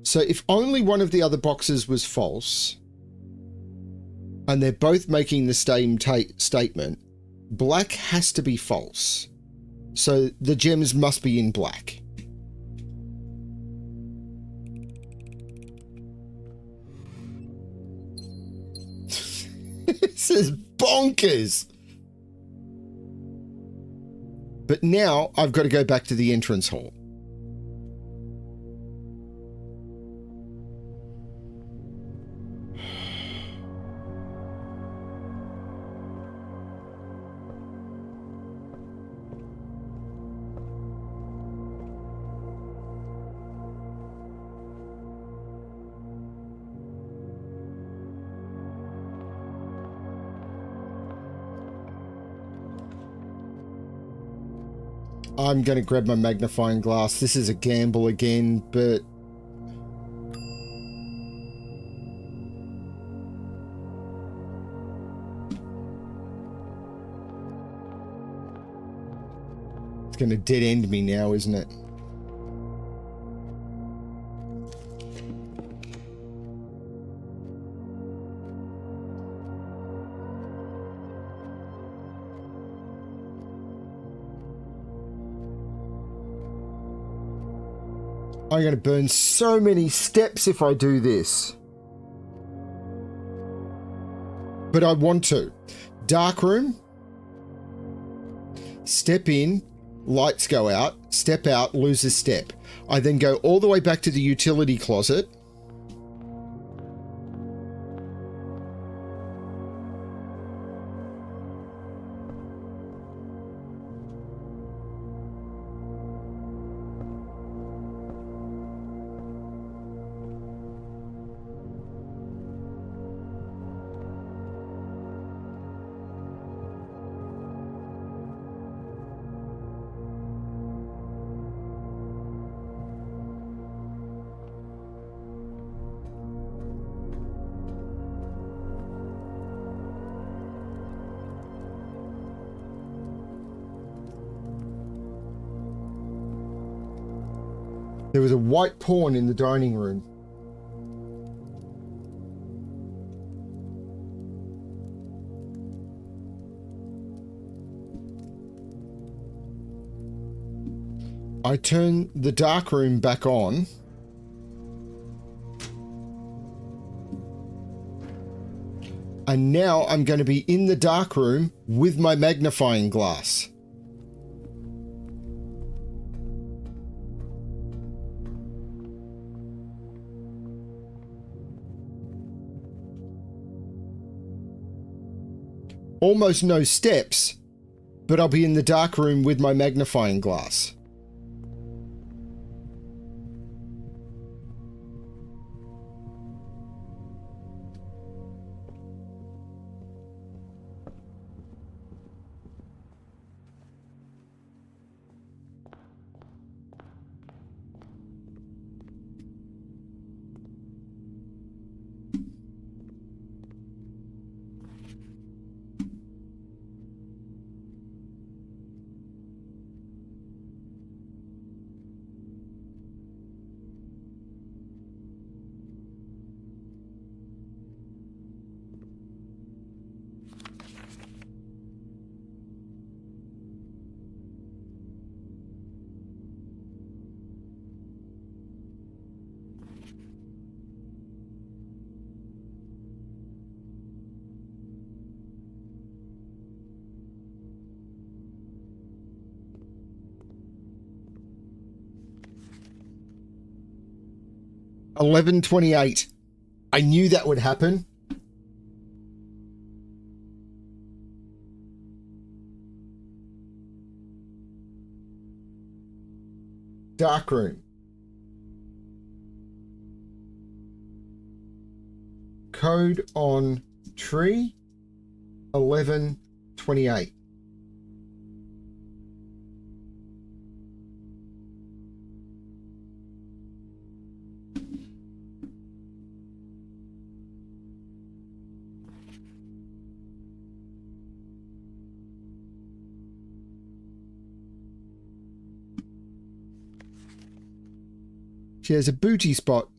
So if only one of the other boxes was false, and they're both making the same statement, black has to be false. So the gems must be in black. This is bonkers. But now I've got to go back to the entrance hall. I'm going to grab my magnifying glass. This is a gamble again, but... it's going to dead end me now, isn't it? I'm going to burn so many steps if I do this. But I want to. Dark room. Step in. Lights go out. Step out. Lose a step. I then go all the way back to the utility closet. There was a white pawn in the dining room. I turn the dark room back on. And now I'm going to be in the dark room with my magnifying glass. Almost no steps, but I'll be in the dark room with my magnifying glass. $11.28. I knew that would happen. Dark room. Code on tree. 11.28. She has a booty spot.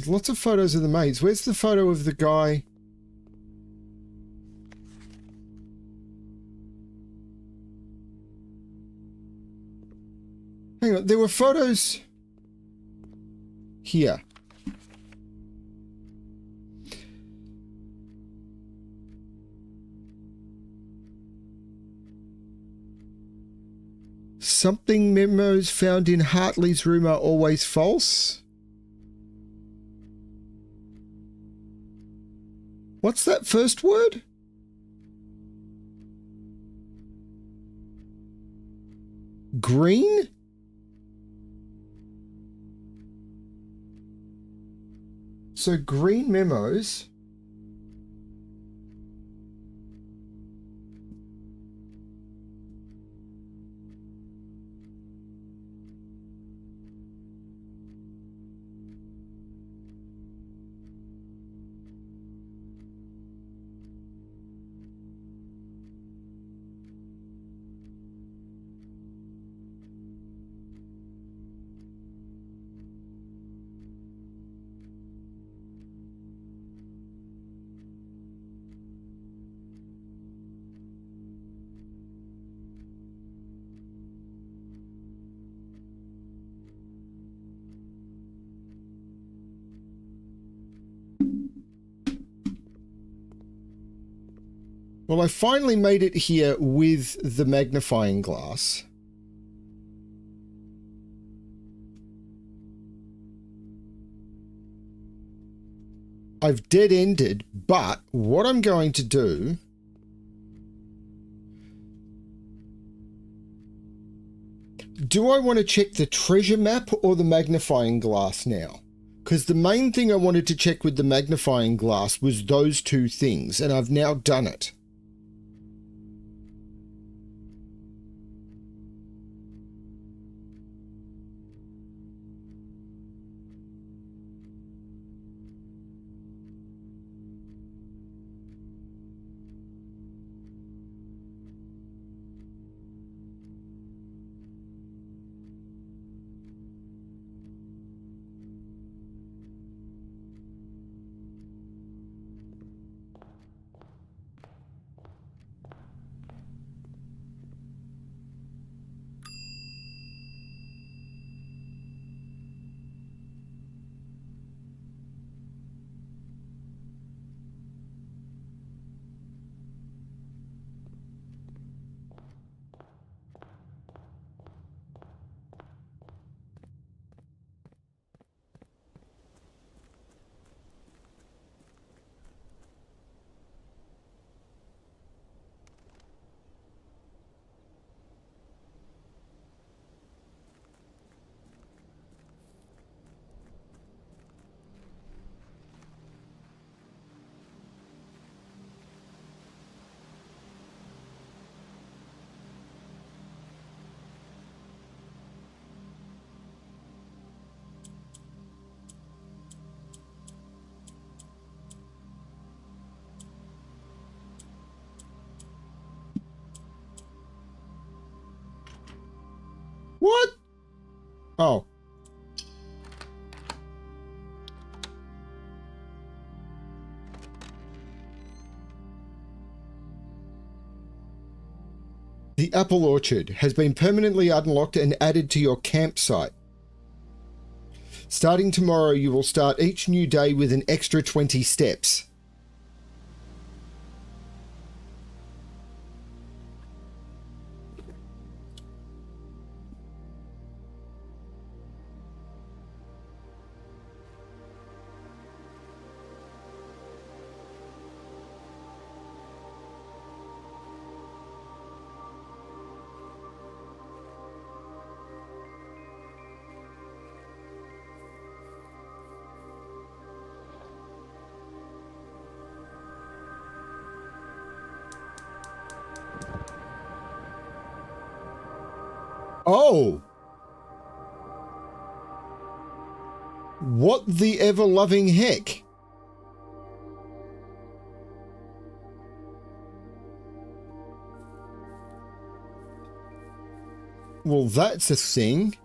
There's lots of photos of the maids. Where's the photo of the guy? Hang on, there were photos here. Something memos found in Hartley's room are always false. What's that first word? Green? So green memos. Well, I finally made it here with the magnifying glass. I've dead-ended, but what I'm going to do... Do I want to check the treasure map or the magnifying glass now? Because the main thing I wanted to check with the magnifying glass was those two things, and I've now done it. What? Oh. The apple orchard has been permanently unlocked and added to your campsite. Starting tomorrow, you will start each new day with an extra 20 steps. Oh! What the ever-loving heck? Well, that's a thing.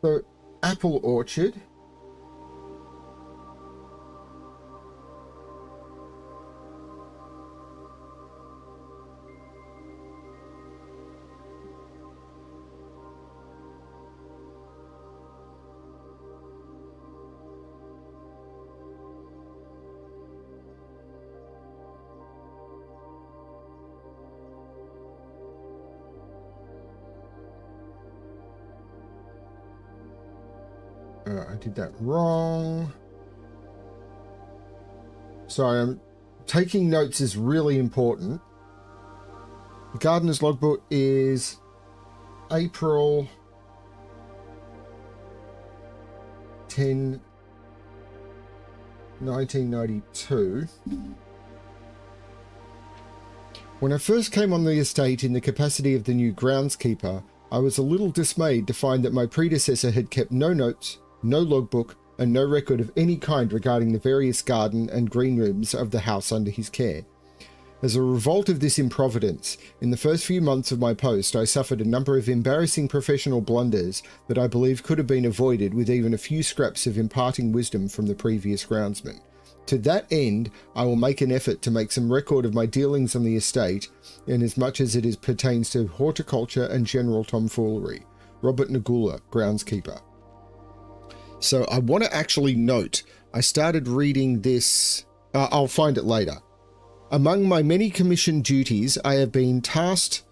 So, apple orchard. I did that wrong. Sorry, I'm taking notes is really important. The gardener's logbook is April 10, 1992. When I first came on the estate in the capacity of the new groundskeeper, I was a little dismayed to find that my predecessor had kept no notes, no logbook, and no record of any kind regarding the various garden and green rooms of the house under his care. As a revolt of this improvidence, in the first few months of my post I suffered a number of embarrassing professional blunders that I believe could have been avoided with even a few scraps of imparting wisdom from the previous groundsman. To that end, I will make an effort to make some record of my dealings on the estate, in as much as it pertains to horticulture and general tomfoolery. Robert Nagula, groundskeeper. So I want to actually note, I started reading this, I'll find it later. Among my many commissioned duties, I have been tasked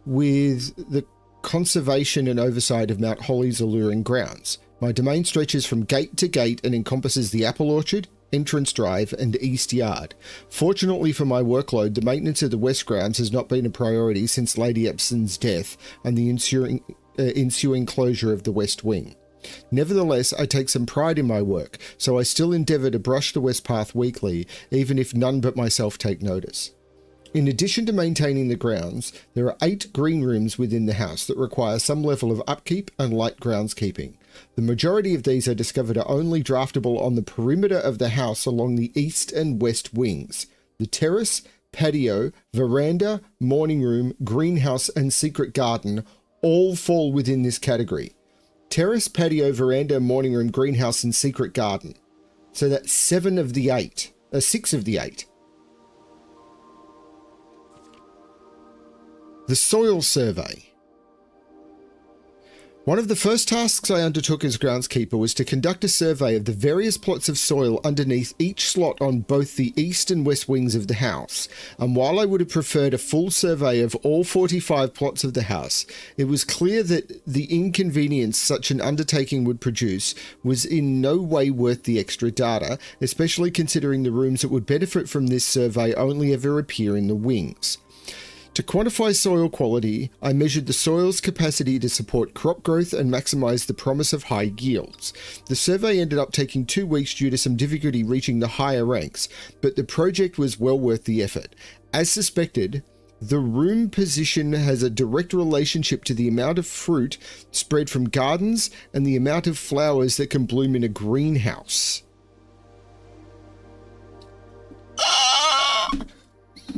with the conservation and oversight of Mount Holly's alluring grounds. My domain stretches from gate to gate and encompasses the apple orchard, entrance drive, and east yard. Fortunately for my workload, the maintenance of the west grounds has not been a priority since Lady Epson's death and the ensuing closure of the west wing. Nevertheless, I take some pride in my work, so I still endeavour to brush the west path weekly, even if none but myself take notice. In addition to maintaining the grounds, there are 8 green rooms within the house that require some level of upkeep and light groundskeeping. The majority of these I discovered are only draftable on the perimeter of the house along the east and west wings. The terrace, patio, veranda, morning room, greenhouse, and secret garden all fall within this category. Terrace, patio, veranda, morning room, greenhouse, and secret garden. So that's 6 of the 8. The soil survey. One of the first tasks I undertook as groundskeeper was to conduct a survey of the various plots of soil underneath each slot on both the east and west wings of the house, and while I would have preferred a full survey of all 45 plots of the house, it was clear that the inconvenience such an undertaking would produce was in no way worth the extra data, especially considering the rooms that would benefit from this survey only ever appear in the wings. To quantify soil quality, I measured the soil's capacity to support crop growth and maximize the promise of high yields. The survey ended up taking 2 weeks due to some difficulty reaching the higher ranks, but the project was well worth the effort. As suspected, the room position has a direct relationship to the amount of fruit spread from gardens and the amount of flowers that can bloom in a greenhouse.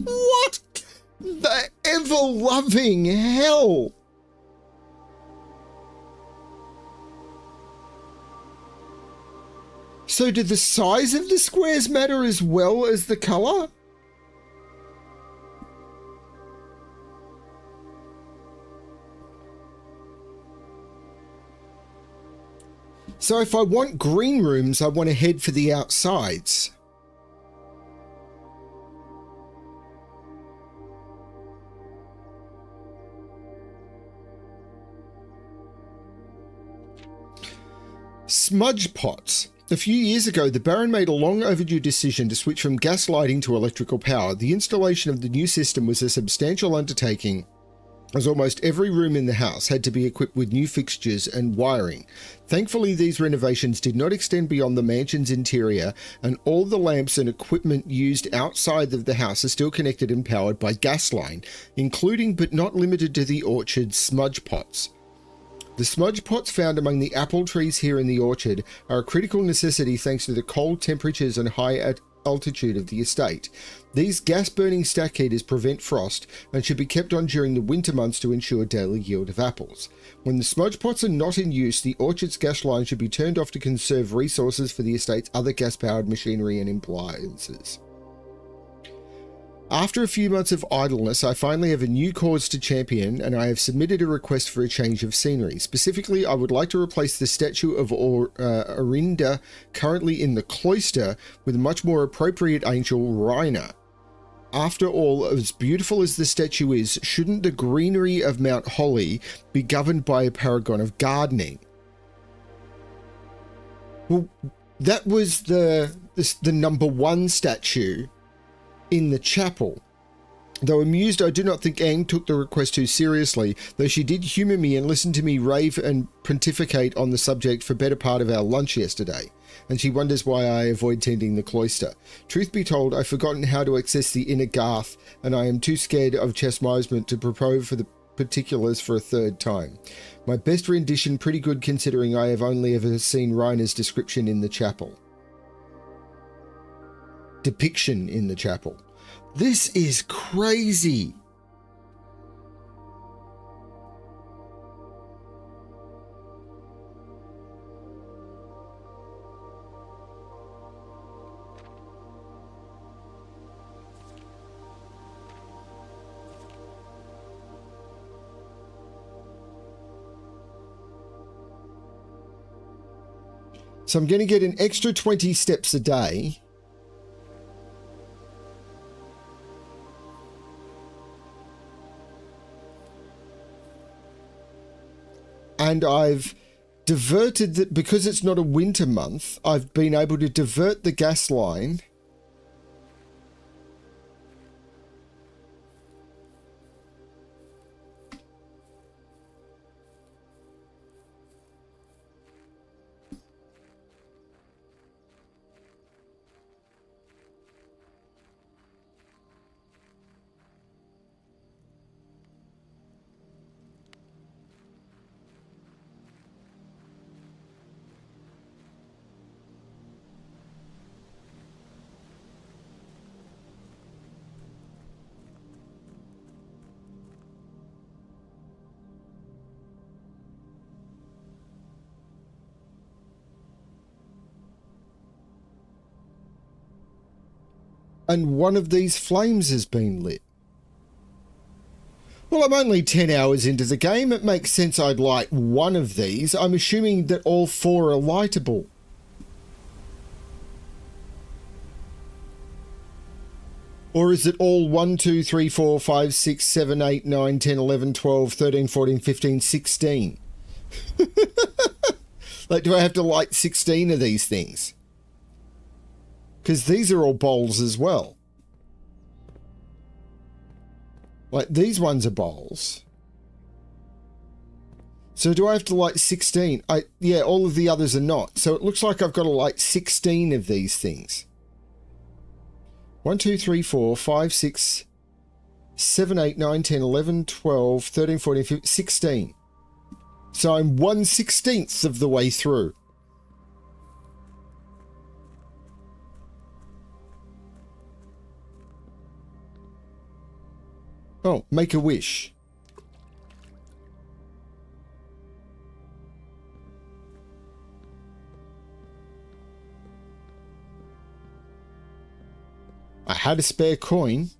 What the ever-loving hell? So did the size of the squares matter as well as the colour? So if I want green rooms, I want to head for the outsides. Smudge pots. A few years ago, the Baron made a long overdue decision to switch from gas lighting to electrical power. The installation of the new system was a substantial undertaking, as almost every room in the house had to be equipped with new fixtures and wiring. Thankfully, these renovations did not extend beyond the mansion's interior, and all the lamps and equipment used outside of the house are still connected and powered by gas line, including but not limited to the orchard's smudge pots. The smudge pots found among the apple trees here in the orchard are a critical necessity thanks to the cold temperatures and high altitude of the estate. These gas-burning stack heaters prevent frost and should be kept on during the winter months to ensure daily yield of apples. When the smudge pots are not in use, the orchard's gas line should be turned off to conserve resources for the estate's other gas-powered machinery and appliances. After a few months of idleness, I finally have a new cause to champion, and I have submitted a request for a change of scenery. Specifically, I would like to replace the statue of Orinda currently in the cloister with a much more appropriate angel, Raina. After all, as beautiful as the statue is, shouldn't the greenery of Mount Holly be governed by a paragon of gardening? Well, that was the number one statue in the chapel. Though amused, I do not think Anne took the request too seriously, though she did humour me and listen to me rave and pontificate on the subject for better part of our lunch yesterday, and she wonders why I avoid tending the cloister. Truth be told, I've forgotten how to access the inner garth, and I am too scared of chastisement to probe for the particulars for a third time. My best rendition pretty good considering I have only ever seen Raina's description in the chapel. Depiction in the chapel. This is crazy. So I'm going to get an extra 20 steps a day. And I've diverted that because it's not a winter month. I've been able to divert the gas line and one of these flames has been lit. Well, I'm only 10 hours into the game. It makes sense I'd light one of these. I'm assuming that all four are lightable. Or is it all 1, 2, 3, 4, 5, 6, 7, 8, 9, 10, 11, 12, 13, 14, 15, 16? Like, do I have to light 16 of these things? Because these are all bowls as well. Like, these ones are bowls. So do I have to light 16? Yeah, all of the others are not. So it looks like I've got to light 16 of these things. 1, 2, 3, 4, 5, 6, 7, 8, 9, 10, 11, 12, 13, 14, 15, 16. So I'm 1/16 of the way through. Oh, make a wish. I had a spare coin.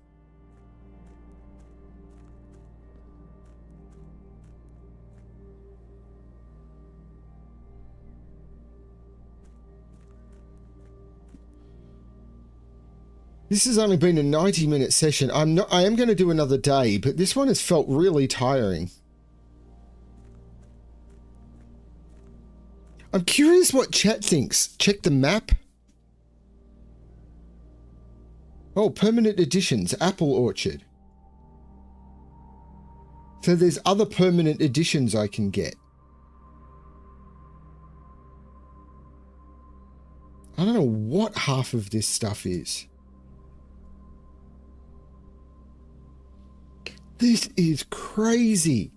This has only been a 90-minute session. I am going to do another day, but this one has felt really tiring. I'm curious what chat thinks. Check the map. Oh, permanent additions, apple orchard. So there's other permanent additions I can get. I don't know what half of this stuff is. This is crazy.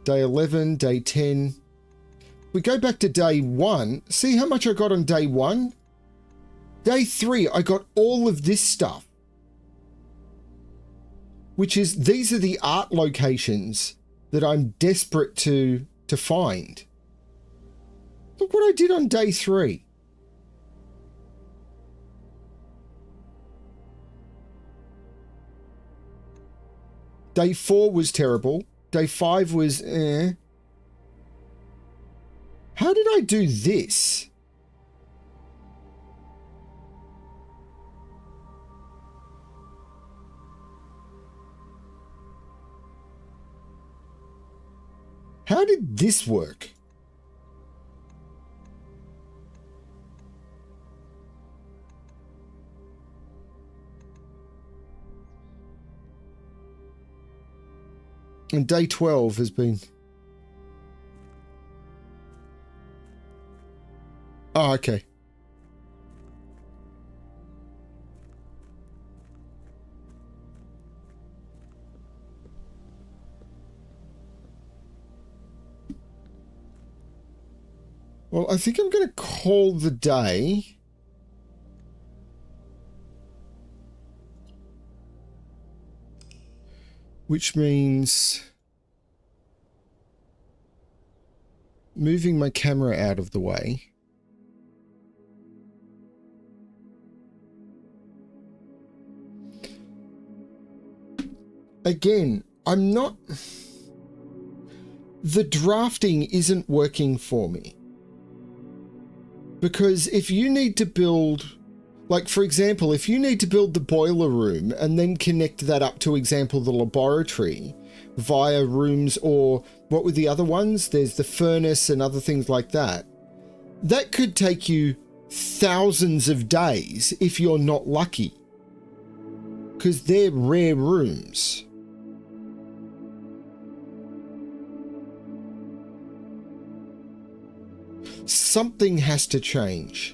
Day 11, day 10. We go back to day 1. See how much I got on day 1? Day 3, I got all of this stuff. Which is, these are the art locations that I'm desperate to find. Look what I did on day 3. Day 4 was terrible. Day 5 was eh. How did I do this? How did this work? And day 12 has been... Oh, okay. Well, I think I'm going to call the day. Which means moving my camera out of the way. Again, I'm not... The drafting isn't working for me. Because if you need to build... Like, for example, if you need to build the boiler room and then connect that up to, example, the laboratory via rooms or what were the other ones? There's the furnace and other things like that. That could take you thousands of days if you're not lucky. Because they're rare rooms. Something has to change.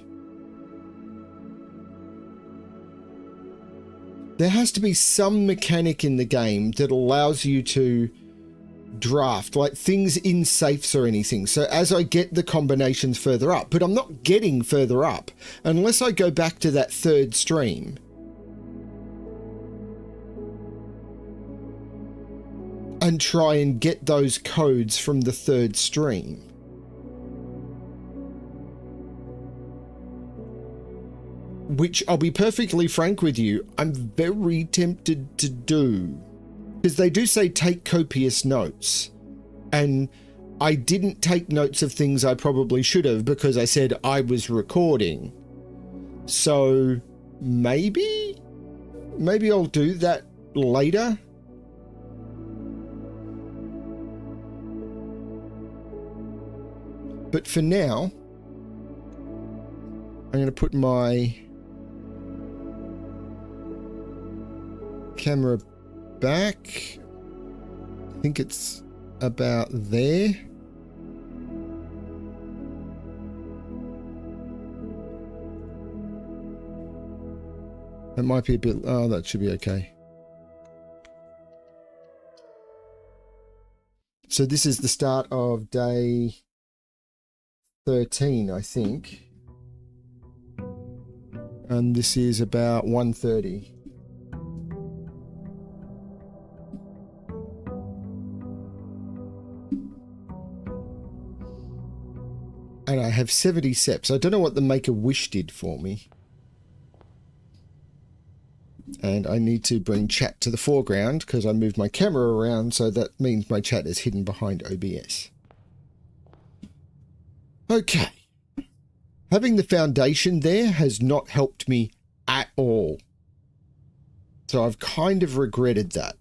There has to be some mechanic in the game that allows you to draft, like things in safes or anything. So as I get the combinations further up, but I'm not getting further up unless I go back to that third stream. And try and get those codes from the third stream. Which, I'll be perfectly frank with you, I'm very tempted to do. Because they do say take copious notes. And I didn't take notes of things I probably should have because I said I was recording. So maybe I'll do that later. But for now, I'm going to put my camera back. I think it's about there. It might be a bit... Oh, that should be okay. So this is the start of day 13, I think. And this is about 1:30. And I have 70 steps. I don't know what the Make-A-Wish did for me. And I need to bring chat to the foreground because I moved my camera around, so that means my chat is hidden behind OBS. Okay. Having the foundation there has not helped me at all. So I've kind of regretted that.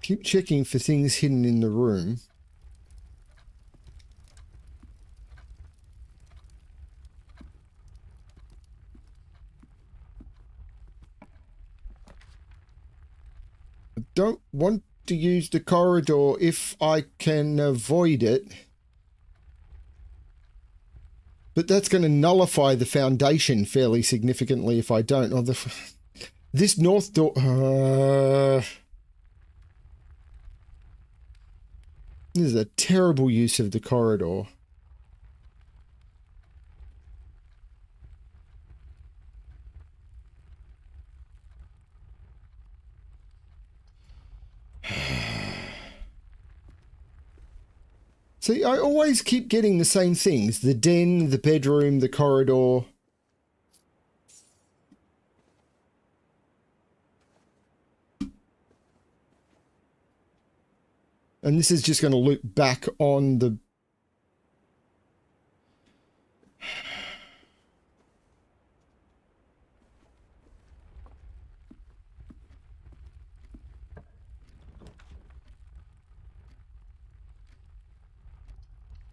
Keep checking for things hidden in the room. I don't want to use the corridor if I can avoid it. But that's going to nullify the foundation fairly significantly if I don't. Oh, this north door... this is a terrible use of the corridor. See, I always keep getting the same things. The den, the bedroom, the corridor. And this is just going to loop back on the...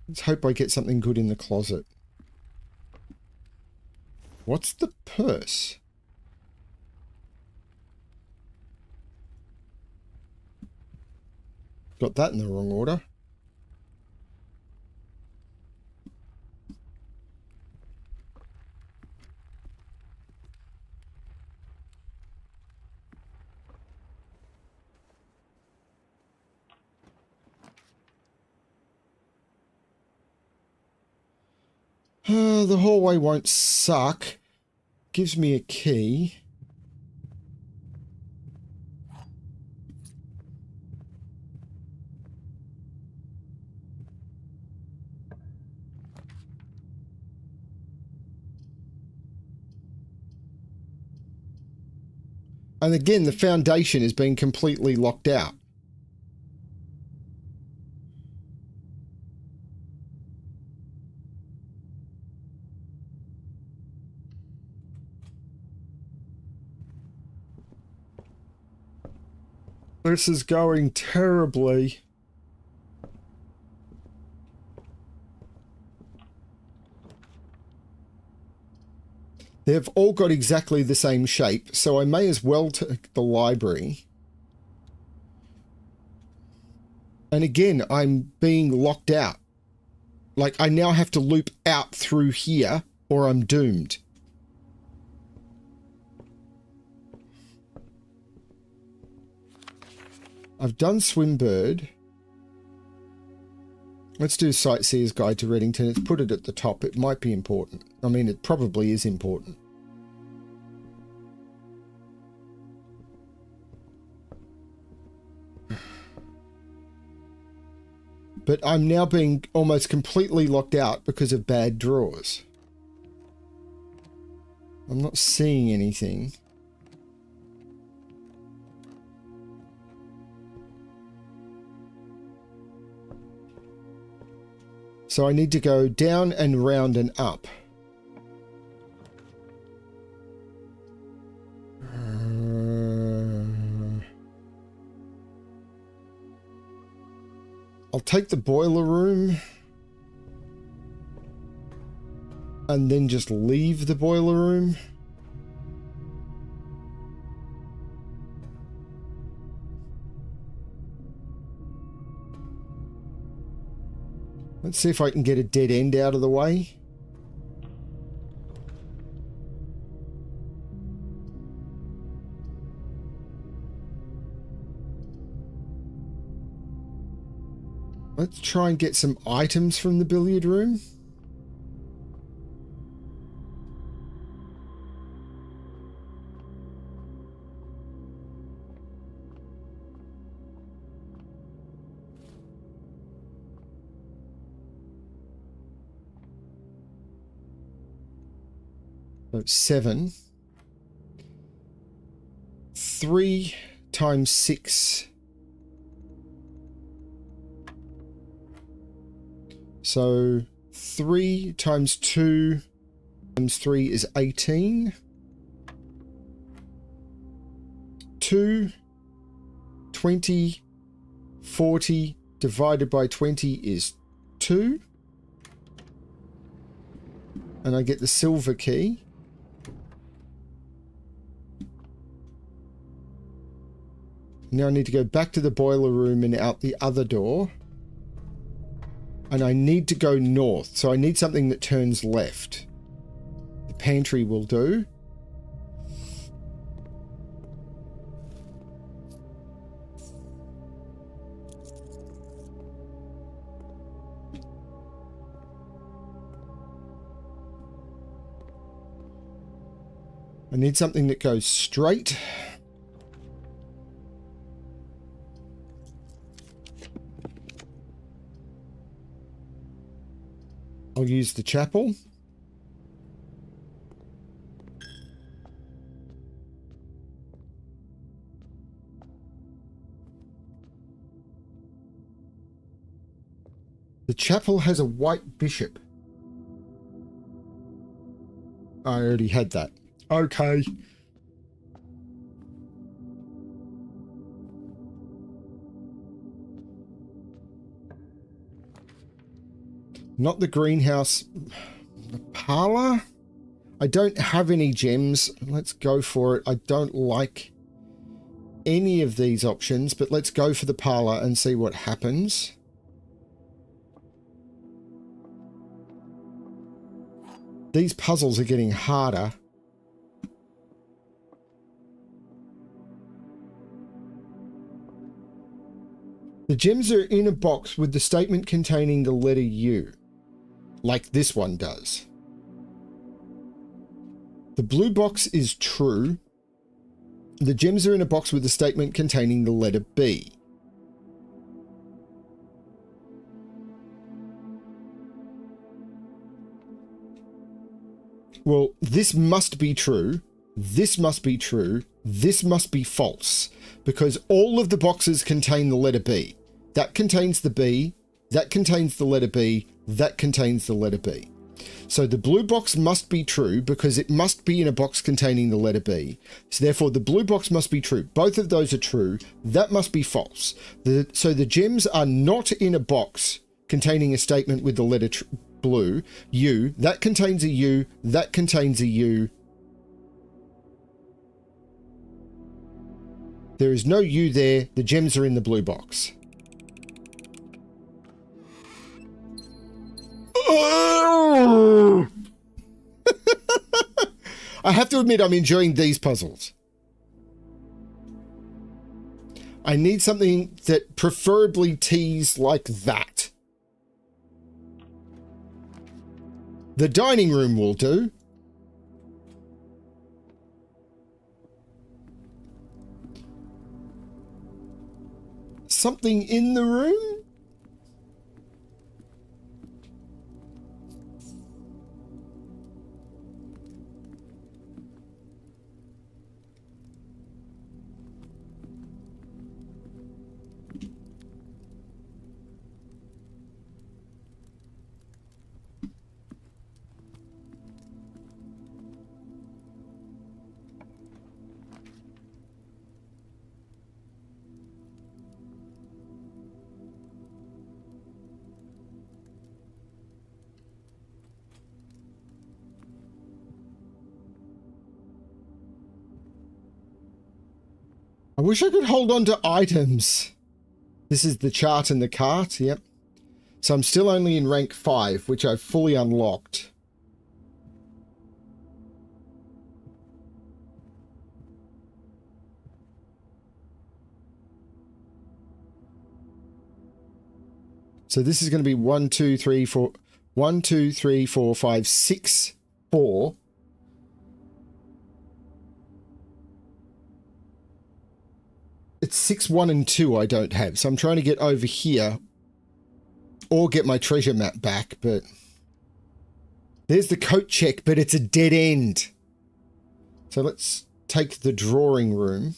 Let's hope I get something good in the closet. What's the purse? Got that in the wrong order. The hallway won't suck. Gives me a key. And again, the foundation is being completely locked out. This is going terribly. They've all got exactly the same shape, so I may as well take the library. And again, I'm being locked out. Like, I now have to loop out through here, or I'm doomed. I've done Swimbird. Let's do Sightseer's Guide to Reddington. It's put it at the top. It might be important. I mean, it probably is important. But I'm now being almost completely locked out because of bad draws. I'm not seeing anything. So I need to go down and round and up. I'll take the boiler room and then just leave the boiler room. Let's see if I can get a dead end out of the way. Let's try and get some items from the billiard room. So 7. 3 times 6. So 3 times 2 times 3 is 18. 2, 20, 40 divided by 20 is 2. And I get the silver key. Now I need to go back to the boiler room and out the other door. And I need to go north, so I need something that turns left. The pantry will do. I need something that goes straight. I'll use the chapel. The chapel has a white bishop. I already had that. Okay. Not the greenhouse. The parlor? I don't have any gems. Let's go for it. I don't like any of these options, but let's go for the parlor and see what happens. These puzzles are getting harder. The gems are in a box with the statement containing the letter U, like this one does. The blue box is true. The gems are in a box with the statement containing the letter B. Well, this must be true. This must be true. This must be false, because all of the boxes contain the letter B. That contains the B, that contains the letter B, that contains the letter B. So the blue box must be true because it must be in a box containing the letter B. So therefore the blue box must be true. Both of those are true. That must be false. So the gems are not in a box containing a statement with the letter blue, U. That contains a U, that contains a U. There is no U there. The gems are in the blue box. Oh! I have to admit I'm enjoying these puzzles. I need something that preferably tees like that. The dining room will do. Something in the room? I wish I could hold on to items. This is the chart and the cart, yep. So I'm still only in rank 5, which I've fully unlocked. So this is going to be 1, 2, 3, 4, 1, 2, 3, 4, 5, 6, 4. It's 6, 1, and 2 I don't have. So I'm trying to get over here or get my treasure map back, but there's the coat check, but it's a dead end. So let's take the drawing room.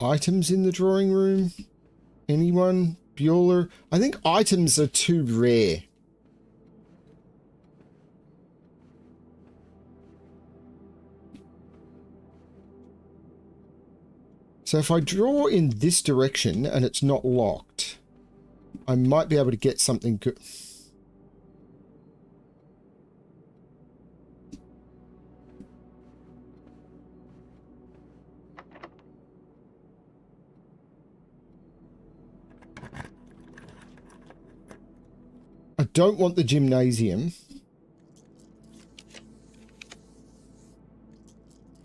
Items in the drawing room? Anyone? Bueller? I think items are too rare. So if I draw in this direction and it's not locked, I might be able to get something good. I don't want the gymnasium.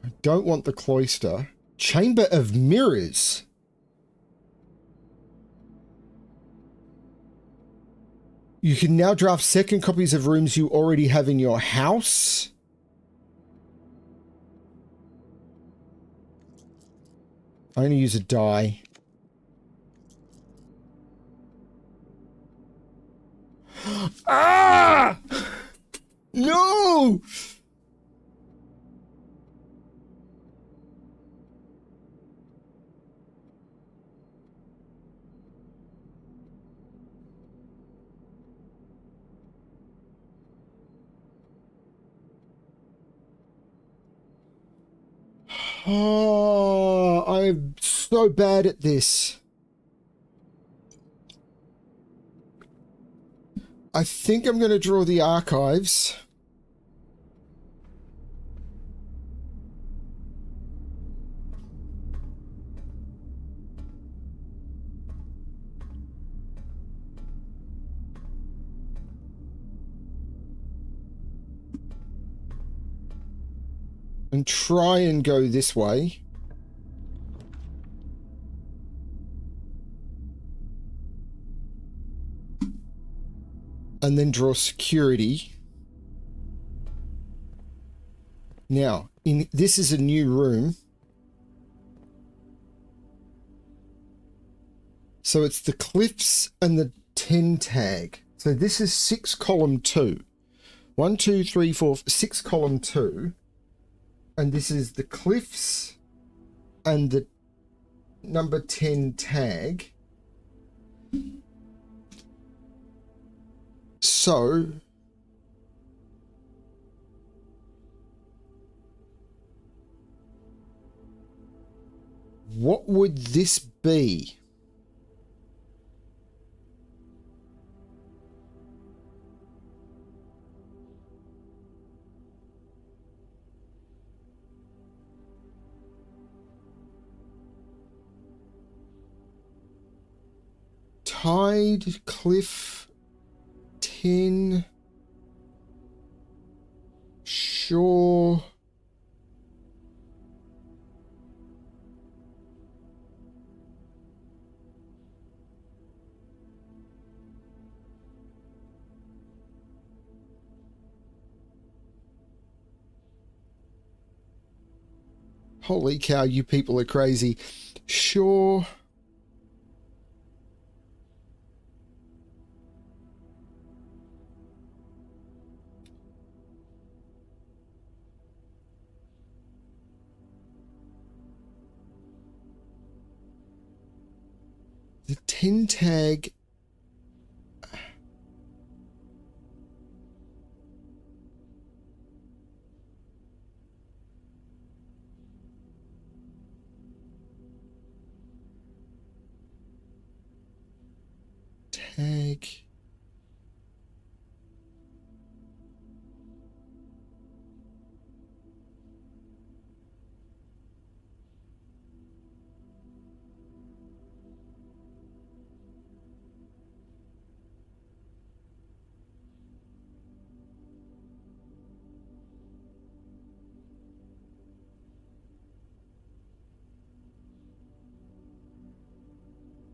I don't want the cloister. Chamber of Mirrors. You can now draft second copies of rooms you already have in your house. I only use a die. Ah! No! Oh, I'm so bad at this. I think I'm going to draw the archives. And try and go this way. And then draw security. Now, this is a new room. So it's the cliffs and the 10 tag. So this is 6 column 2. 1, 2, 3, 4, 6 column 2. And this is the cliffs and the number 10 tag. So what would this be? Tide, cliff, 10, shore. Holy cow, you people are crazy. Shore. The 10 tag. Tag.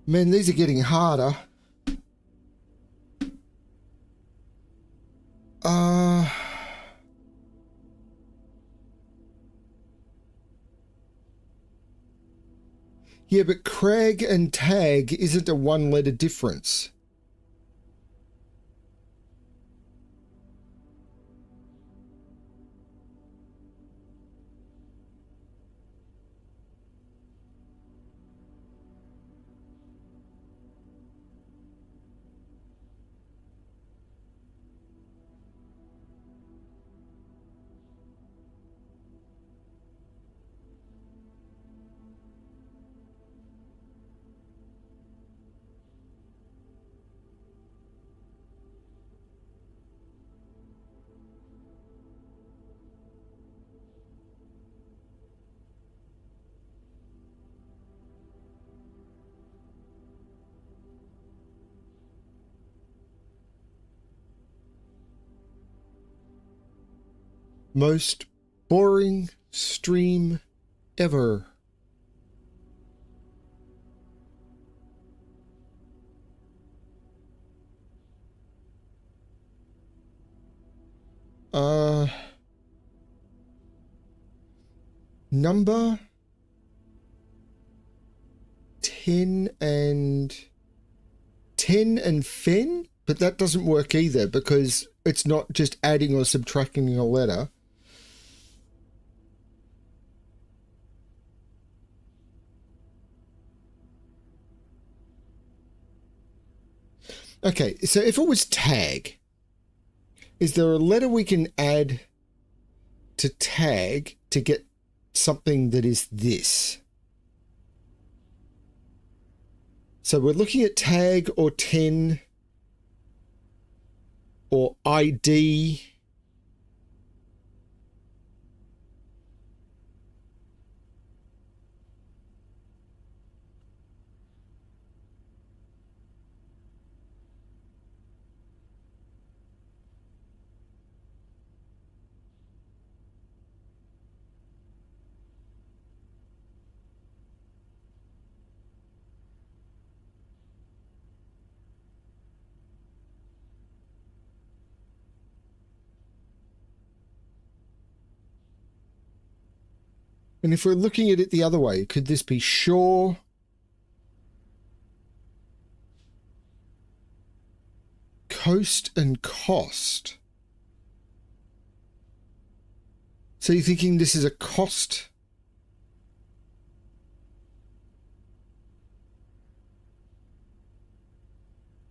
Man, these are getting harder. Yeah, but crag and tag isn't a one-letter difference. Most boring stream ever. Number 10 and Fen, but that doesn't work either because it's not just adding or subtracting a letter. Okay, so if it was tag, is there a letter we can add to tag to get something that is this? So we're looking at tag or 10 or ID. And if we're looking at it the other way, could this be shore, coast, and cost? So you're thinking this is a cost?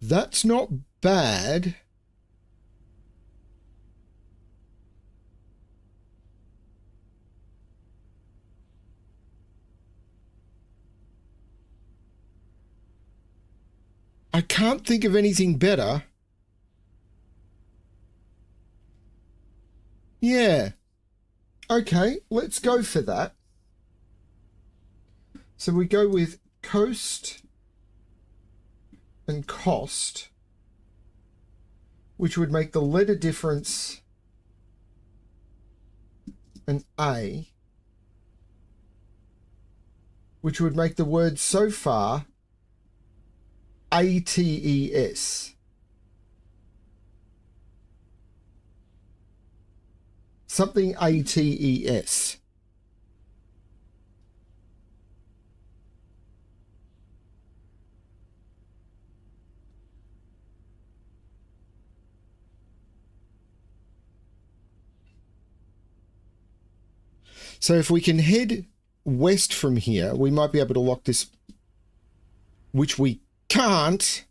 That's not bad. I can't think of anything better. Yeah. Okay, let's go for that. So we go with coast and cost, which would make the letter difference an A, which would make the word so far ATES. Something ATES. So if we can head west from here, we might be able to lock this, which we can't.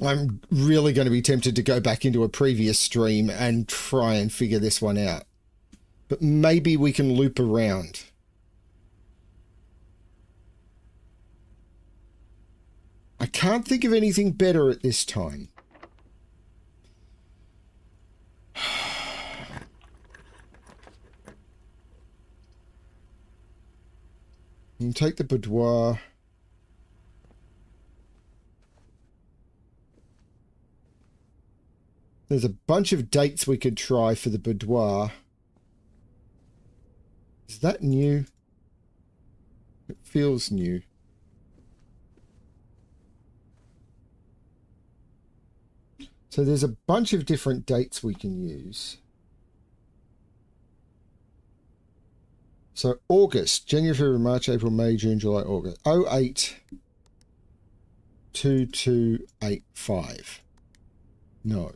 I'm really going to be tempted to go back into a previous stream and try and figure this one out. But maybe we can loop around. I can't think of anything better at this time. And take the boudoir. There's a bunch of dates we could try for the boudoir. Is that new? It feels new. So there's a bunch of different dates we can use. So August, January, February, March, April, May, June, July, August. 082285. No.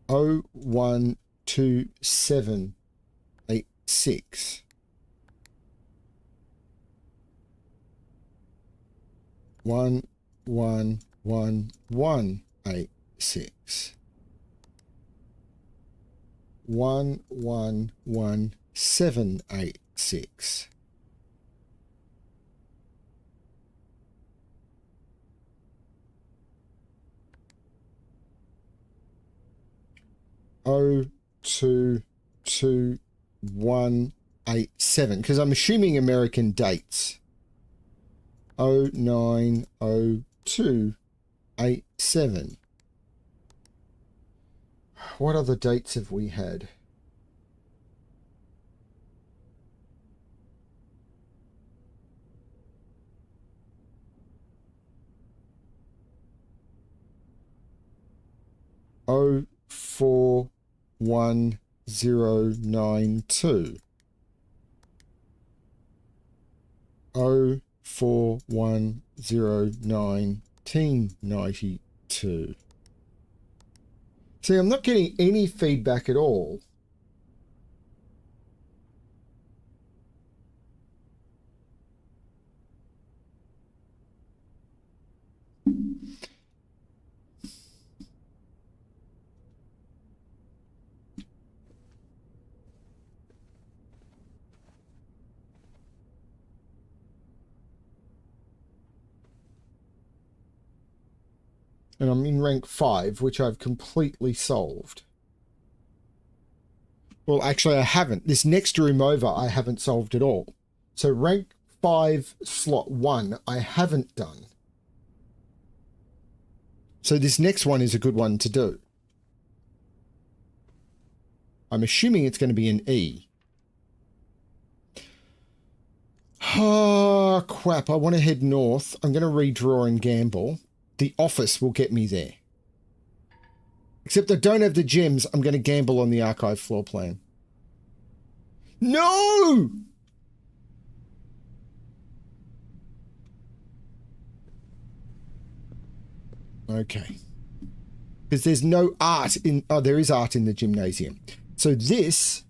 012786. 111186. 111786. Oh, 22187, because I'm assuming American dates. 0902 87. What other dates have we had? Oh, 41092. 04101992. See, I'm not getting any feedback at all. And I'm in rank 5, which I've completely solved. Well, actually, I haven't. This next room over, I haven't solved at all. So rank 5, slot 1, I haven't done. So this next one is a good one to do. I'm assuming it's going to be an E. Oh, crap. I want to head north. I'm going to redraw and gamble. The office will get me there. Except I don't have the gems. I'm going to gamble on the archive floor plan. No! Okay. Because there's no art in... Oh, there is art in the gymnasium. So this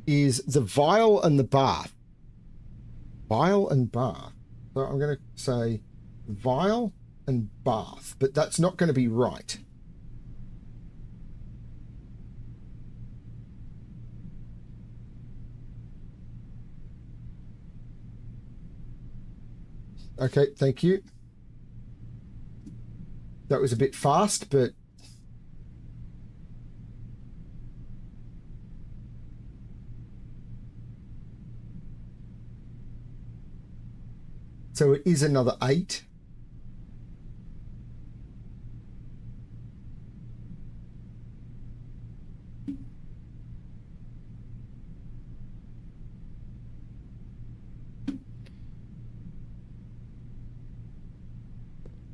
is the vial and the bath. Vial and bath. So I'm going to say vial and bath, but that's not going to be right. Okay, thank you. That was a bit fast, but... So it is another 8.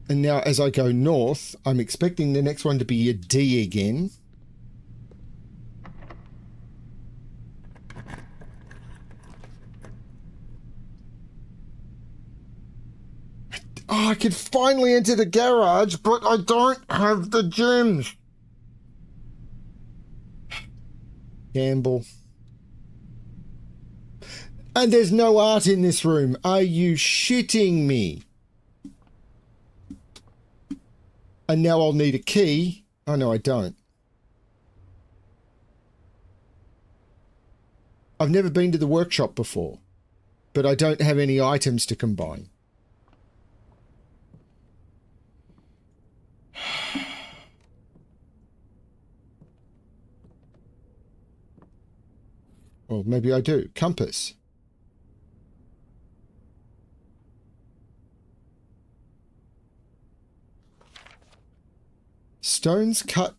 And now as I go north, I'm expecting the next one to be a D again. Oh, I could finally enter the garage, but I don't have the gems. Gamble. And there's no art in this room. Are you shitting me? And now I'll need a key. Oh, no, I don't. I've never been to the workshop before, but I don't have any items to combine. Or maybe I do. Compass. Stones cut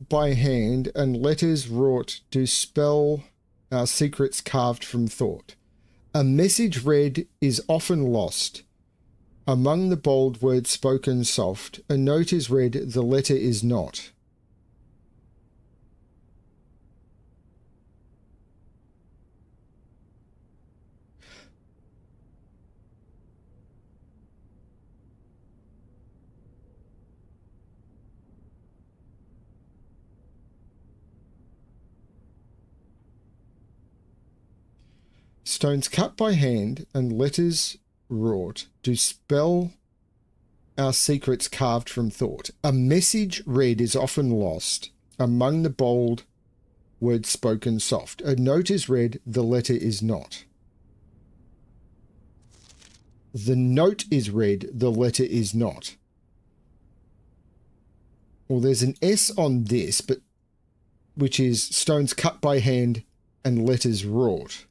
by hand and letters wrought do spell our secrets carved from thought. A message read is often lost. Among the bold words spoken soft, a note is read, the letter is not. Stones cut by hand and letters wrought do spell our secrets carved from thought. A message read is often lost. Among the bold words spoken soft. A note is read, the letter is not. The note is read, the letter is not. Well, there's an S on this, but which is stones cut by hand and letters wrought.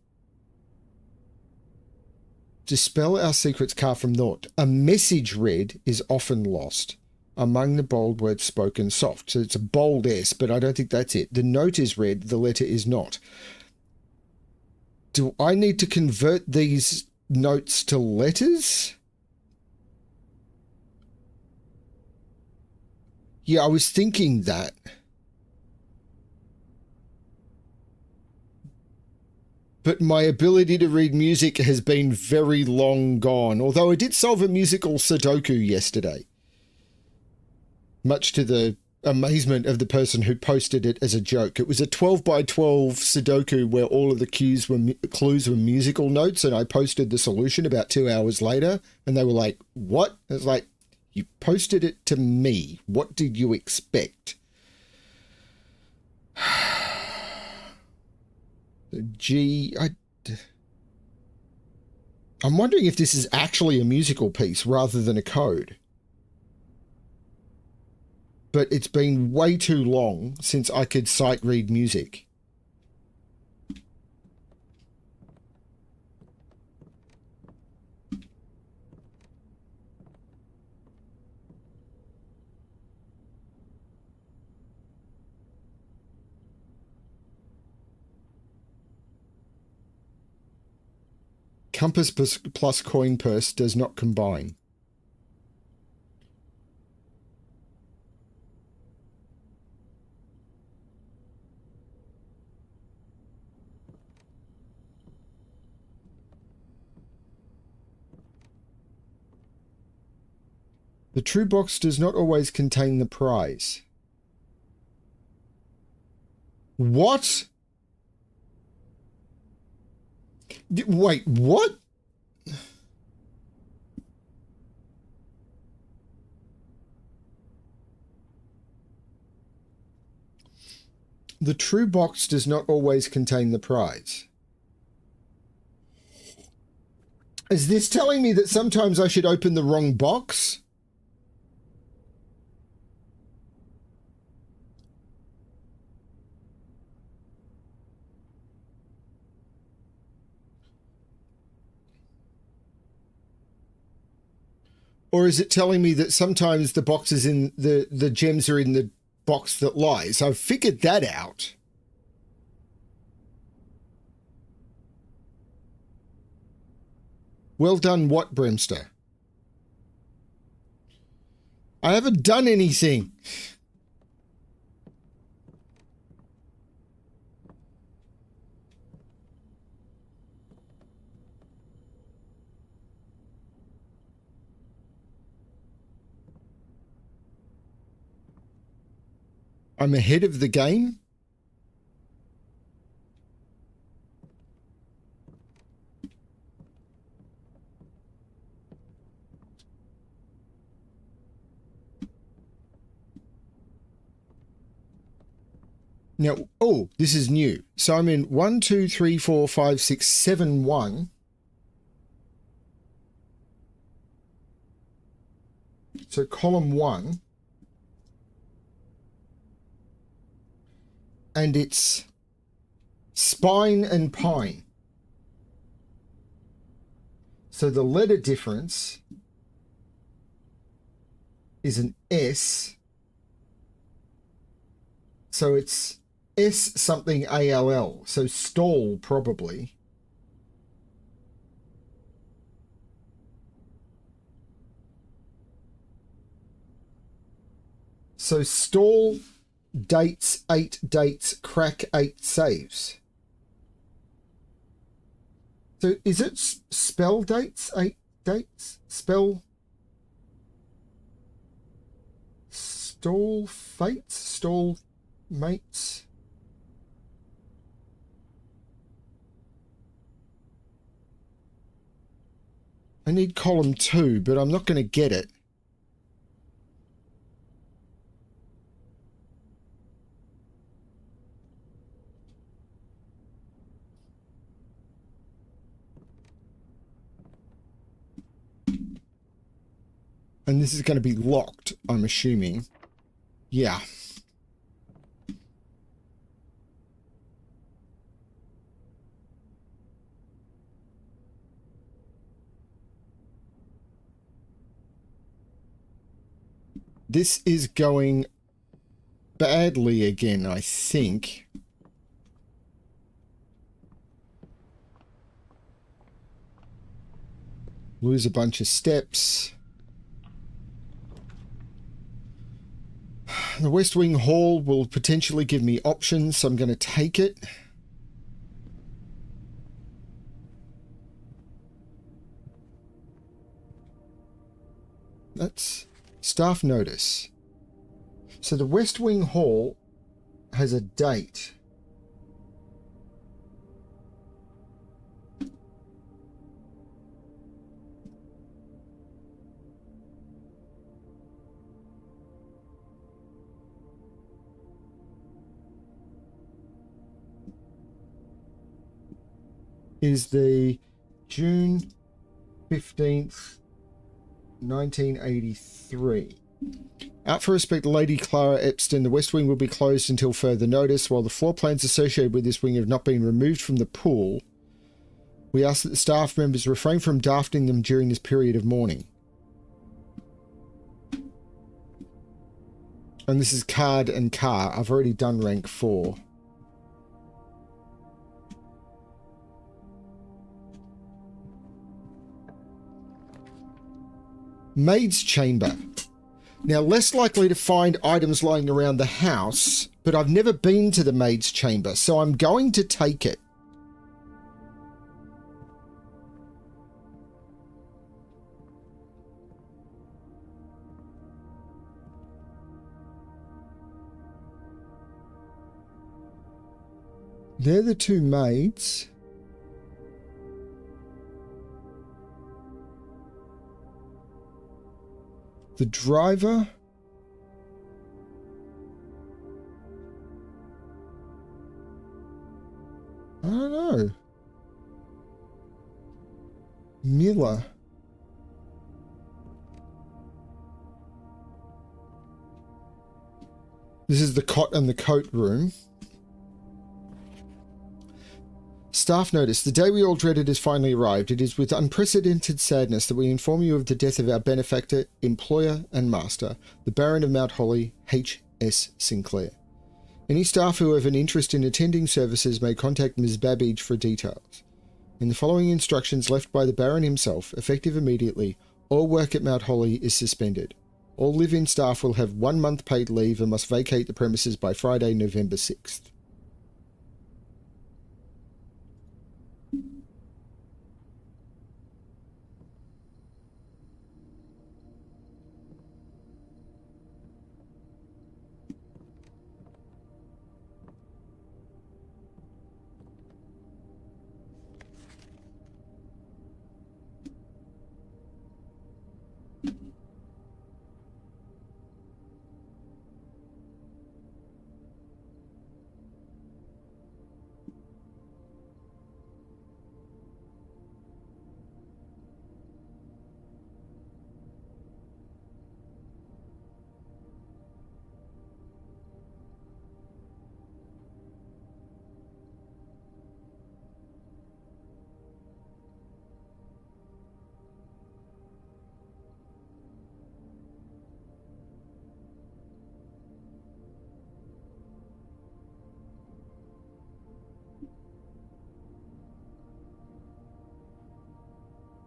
Dispel our secrets carved from naught. A message read is often lost. Among the bold words spoken soft. So it's a bold S, but I don't think that's it. The note is read, the letter is not. Do I need to convert these notes to letters? Yeah, I was thinking that. But my ability to read music has been very long gone. Although I did solve a musical Sudoku yesterday. Much to the amazement of the person who posted it as a joke. It was a 12 by 12 Sudoku where all of the clues were musical notes, and I posted the solution about 2 hours later, and they were like, what? I was like, you posted it to me. What did you expect? I'm wondering if this is actually a musical piece rather than a code. But it's been way too long since I could sight read music. Compass plus coin purse does not combine. The true box does not always contain the prize. What? Wait, what? The true box does not always contain the prize. Is this telling me that sometimes I should open the wrong box? Or is it telling me that sometimes the boxes in the gems are in the box that lies? I've figured that out. Well done, what, Brimster? I haven't done anything. I'm ahead of the game. Now, oh, this is new. So I'm in 1, 2, 3, 4, 5, 6, 7, 1. So column 1. And it's spine and pine. So the letter difference is an S. So it's S something ALL. So stall probably. So stall dates 8 dates, crack 8 saves. So is it spell dates 8 dates? Spell stall fates? Stall mates? I need column 2, but I'm not going to get it. And this is going to be locked, I'm assuming. Yeah. This is going badly again, I think. Lose a bunch of steps. The West Wing Hall will potentially give me options, so I'm going to take it. That's staff notice. So the West Wing Hall has a date. Is the June 15th, 1983. Out for respect, Lady Clara Epstein, the West Wing will be closed until further notice. While the floor plans associated with this wing have not been removed from the pool, we ask that the staff members refrain from drafting them during this period of mourning. And this is card and car. I've already done rank 4. Maid's chamber. Now, less likely to find items lying around the house, but I've never been to the maid's chamber, so I'm going to take it. They're the two maids. The driver. I don't know. Miller. This is the cot and the coat room. Staff notice, the day we all dreaded has finally arrived. It is with unprecedented sadness that we inform you of the death of our benefactor, employer and master, the Baron of Mount Holly, H.S. Sinclair. Any staff who have an interest in attending services may contact Ms. Babbage for details. In the following instructions left by the Baron himself, effective immediately, all work at Mount Holly is suspended. All live-in staff will have 1 month paid leave and must vacate the premises by Friday, November 6th.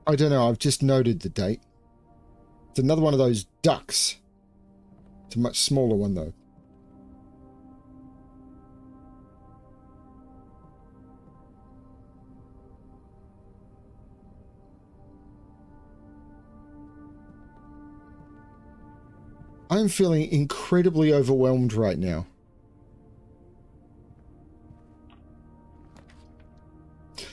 I don't know, I've just noted the date. It's another one of those ducks. It's a much smaller one, though. I'm feeling incredibly overwhelmed right now.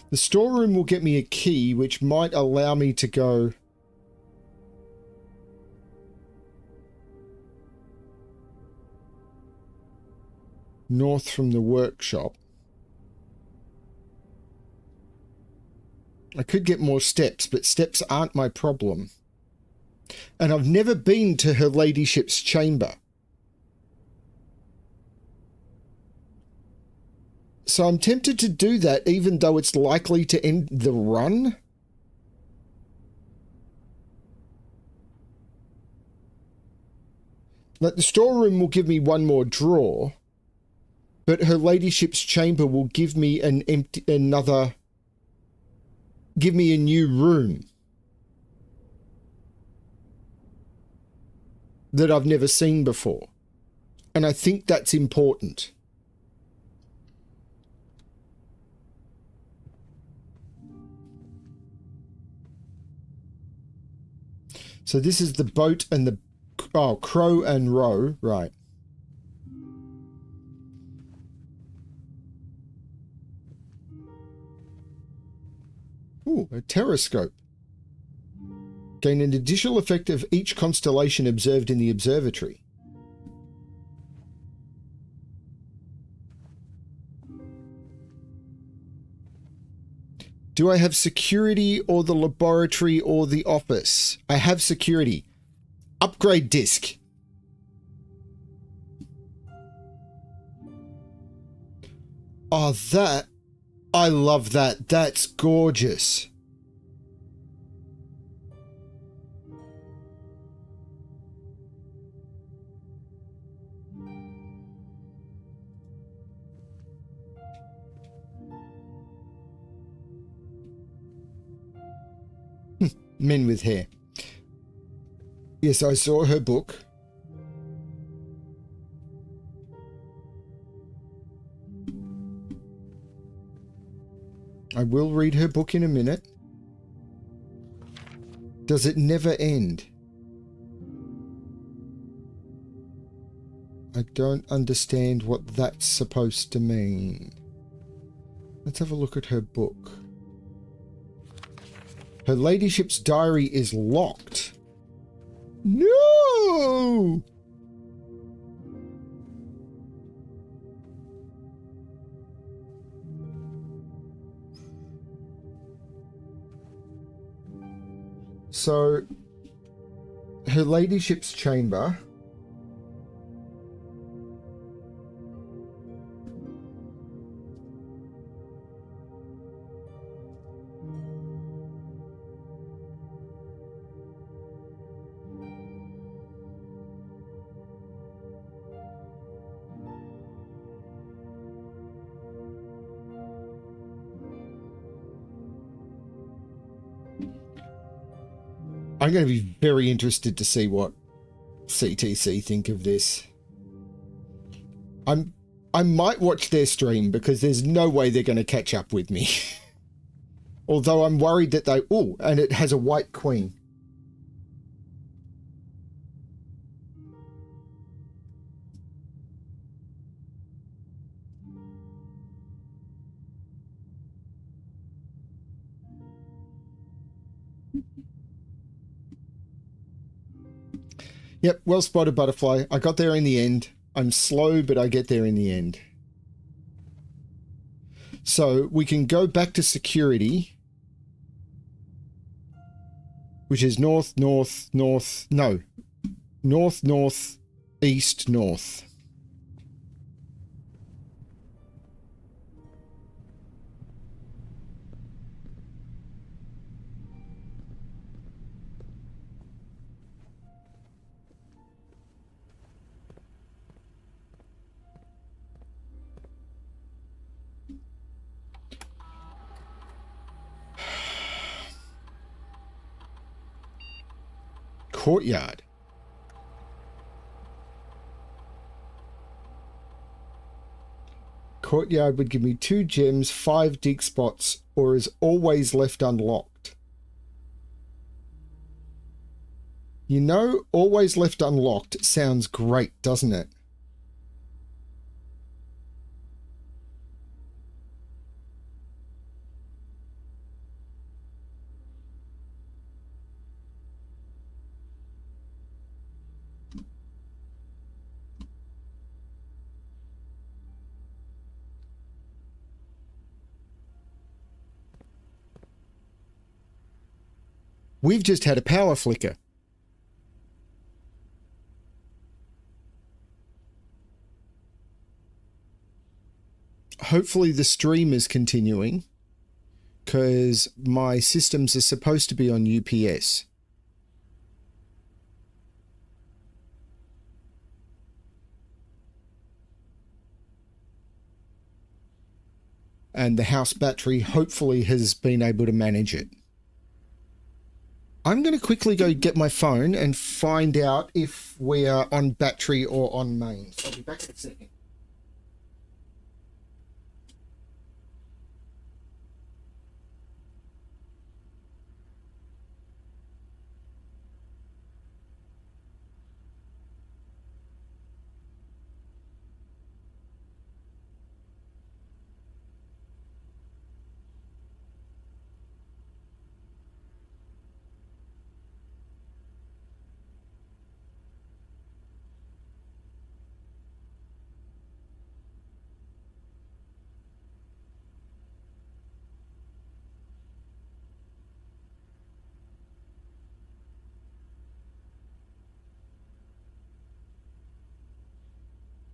The storeroom will get me a key, which might allow me to go north from the workshop. I could get more steps, but steps aren't my problem. And I've never been to her ladyship's chamber. So I'm tempted to do that, even though it's likely to end the run. Like, the storeroom will give me one more drawer, but her ladyship's chamber will give me give me a new room that I've never seen before. And I think that's important. So this is the boat and the... Oh, crow and row. Right. Ooh, a terrascope. Gain an additional effect of each constellation observed in the observatory. Do I have security or the laboratory or the office? I have security. Upgrade disc. Oh, that... I love that. That's gorgeous. Men with hair. Yes, I saw her book. I will read her book in a minute. Does it never end? I don't understand what that's supposed to mean. Let's have a look at her book. Her ladyship's diary is locked. No! So, her ladyship's chamber. I'm going to be very interested to see what CTC think of this. I might watch their stream because there's no way they're going to catch up with me. Although I'm worried that they... Oh, and it has a white queen. Yep, well spotted, butterfly. I got there in the end. I'm slow, but I get there in the end. So we can go back to security, which is north, north, north. No, north, north, east, north. Courtyard. Courtyard would give me 2 gems, 5 dig spots, or is always left unlocked. You know, always left unlocked sounds great, doesn't it? We've just had a power flicker. Hopefully the stream is continuing, because my systems are supposed to be on UPS. and the house battery hopefully has been able to manage it. I'm going to quickly go get my phone and find out if we are on battery or on mains. I'll be back in a second.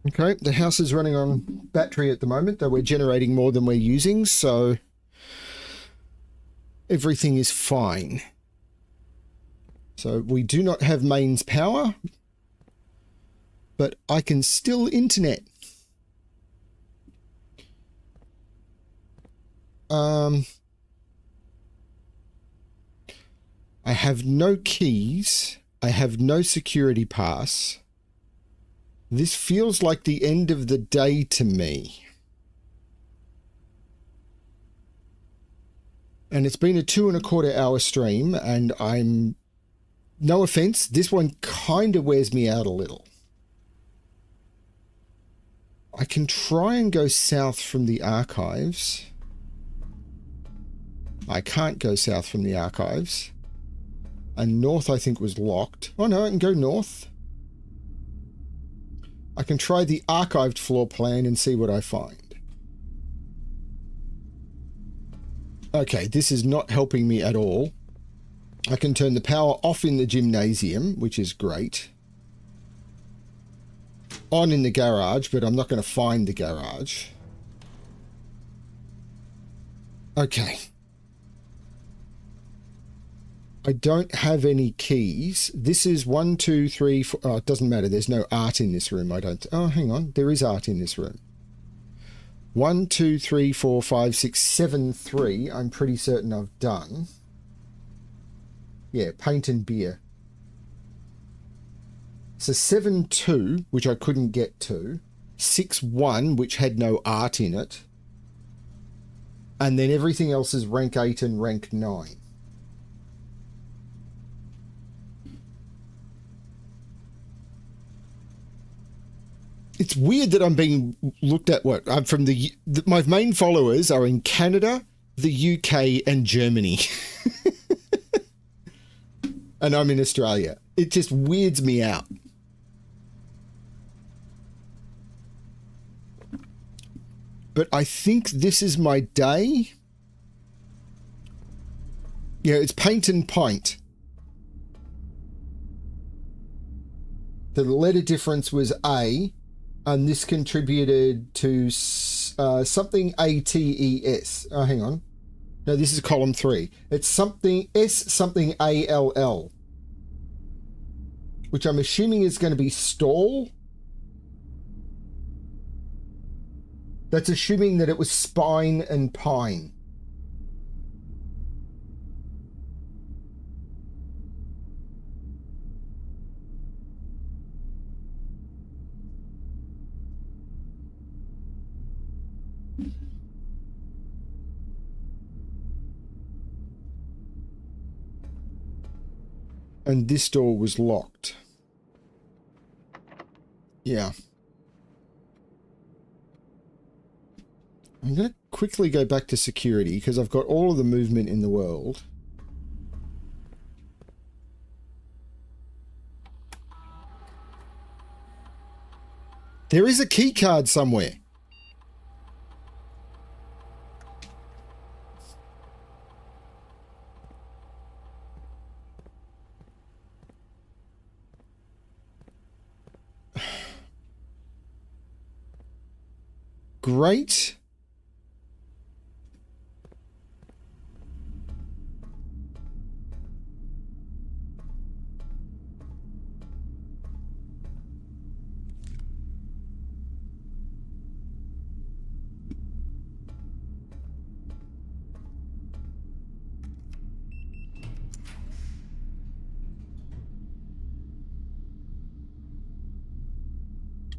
Okay, the house is running on battery at the moment, though we're generating more than we're using, so everything is fine. So we do not have mains power, but I can still internet. I have no keys. I have no security pass. This feels like the end of the day to me. And it's been a 2.25 hour stream, and I'm, no offense, this one kind of wears me out a little. I can try and go south from the archives. I can't go south from the archives. And north, I think, was locked. Oh no, I can go north. I can try the archived floor plan and see what I find. Okay, this is not helping me at all. I can turn the power off in the gymnasium, which is great. On in the garage, but I'm not going to find the garage. Okay. I don't have any keys. This is 1, 2, 3, 4. Oh, it doesn't matter. There's no art in this room. I don't. Oh, hang on. There is art in this room. 1, 2, 3, 4, 5, 6, 7, 3. I'm pretty certain I've done. Yeah, paint and beer. So 7, 2, which I couldn't get to. 6, 1, which had no art in it. And then everything else is rank 8 and rank 9. It's weird that I'm being looked at. What I'm from my main followers are in Canada, the UK, and Germany, and I'm in Australia. It just weirds me out. But I think this is my day. Yeah, it's paint and pint. The letter difference was A. And this contributed to something ATES. Oh, hang on. No, this is column 3. It's something S something ALL. Which I'm assuming is going to be stall. That's assuming that it was spine and pine. And this door was locked. Yeah. I'm going to quickly go back to security because I've got all of the movement in the world. There is a key card somewhere. Great.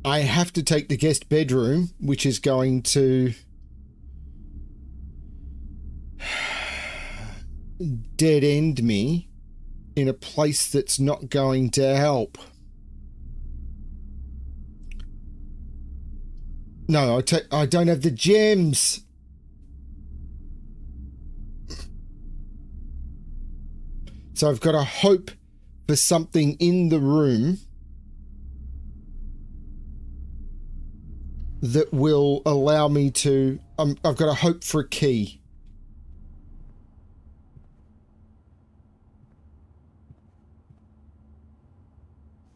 I have to take the guest bedroom, which is going to dead end me in a place that's not going to help. No, I don't have the gems. So I've got to hope for something in the room that will allow me to... I've got to hope for a key.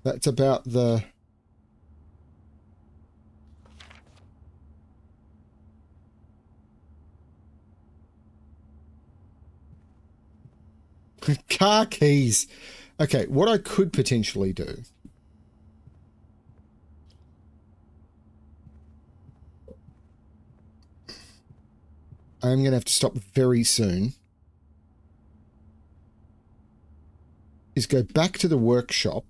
That's about the... car keys. Okay, what I could potentially do... I'm going to have to stop very soon. Is go back to the workshop.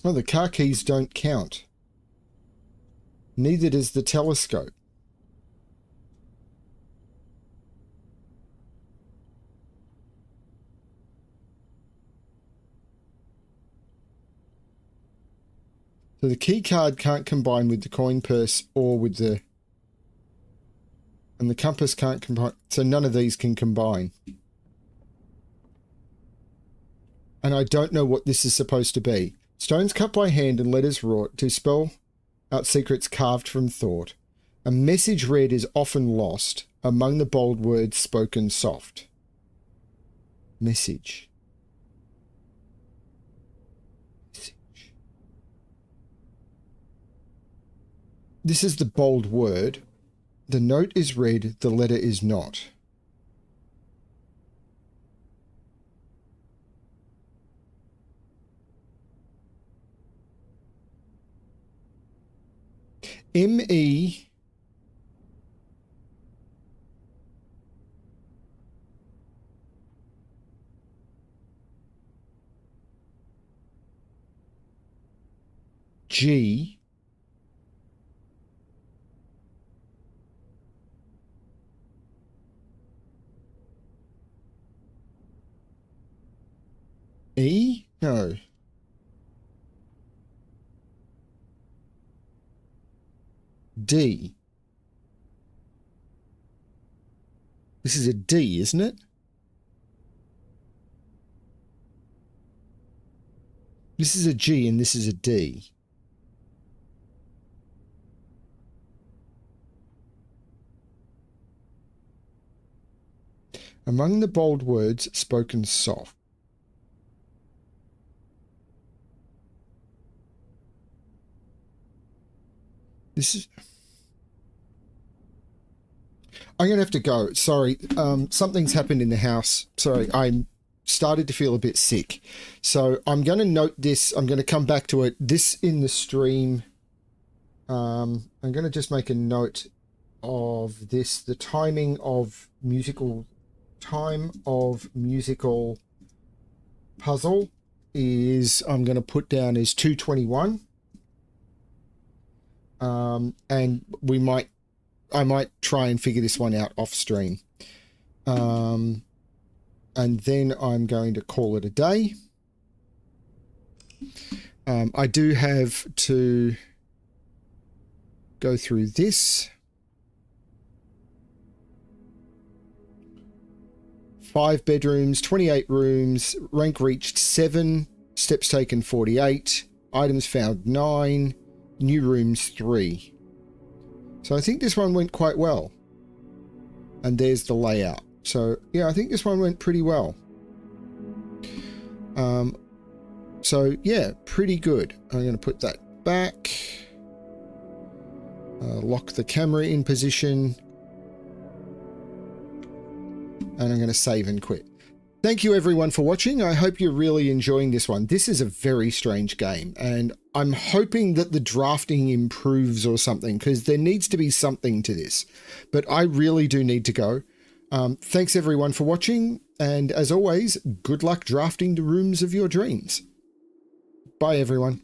Oh, the car keys don't count. Neither does the telescope. So the key card can't combine with the coin purse or with the... And the compass can't combine. So none of these can combine. And I don't know what this is supposed to be. Stones cut by hand and letters wrought to spell out secrets carved from thought. A message read is often lost among the bold words spoken soft. Message. This is the bold word. The note is read, the letter is not. M-E... G... E? No. D. This is a D, isn't it? This is a G and this is a D. Among the bold words spoken soft. This is... I'm going to have to go. Sorry. Something's happened in the house. Sorry. I'm started to feel a bit sick. So I'm going to note this. I'm going to come back to it. This in the stream. I'm going to just make a note of this. The time of musical puzzle is, I'm going to put down as 2:21. And I might try and figure this one out off stream. And then I'm going to call it a day. I do have to go through this. 5 bedrooms, 28 rooms, rank reached 7, steps taken 48, items found 9, new rooms 3. So I think this one went quite well. And there's the layout. So yeah, I think this one went pretty well. So yeah, pretty good. I'm going to put that back. Lock the camera in position. And I'm going to save and quit. Thank you everyone for watching. I hope you're really enjoying this one. This is a very strange game, and I'm hoping that the drafting improves or something, because there needs to be something to this. But I really do need to go. Thanks everyone for watching, and as always, good luck drafting the rooms of your dreams. Bye everyone.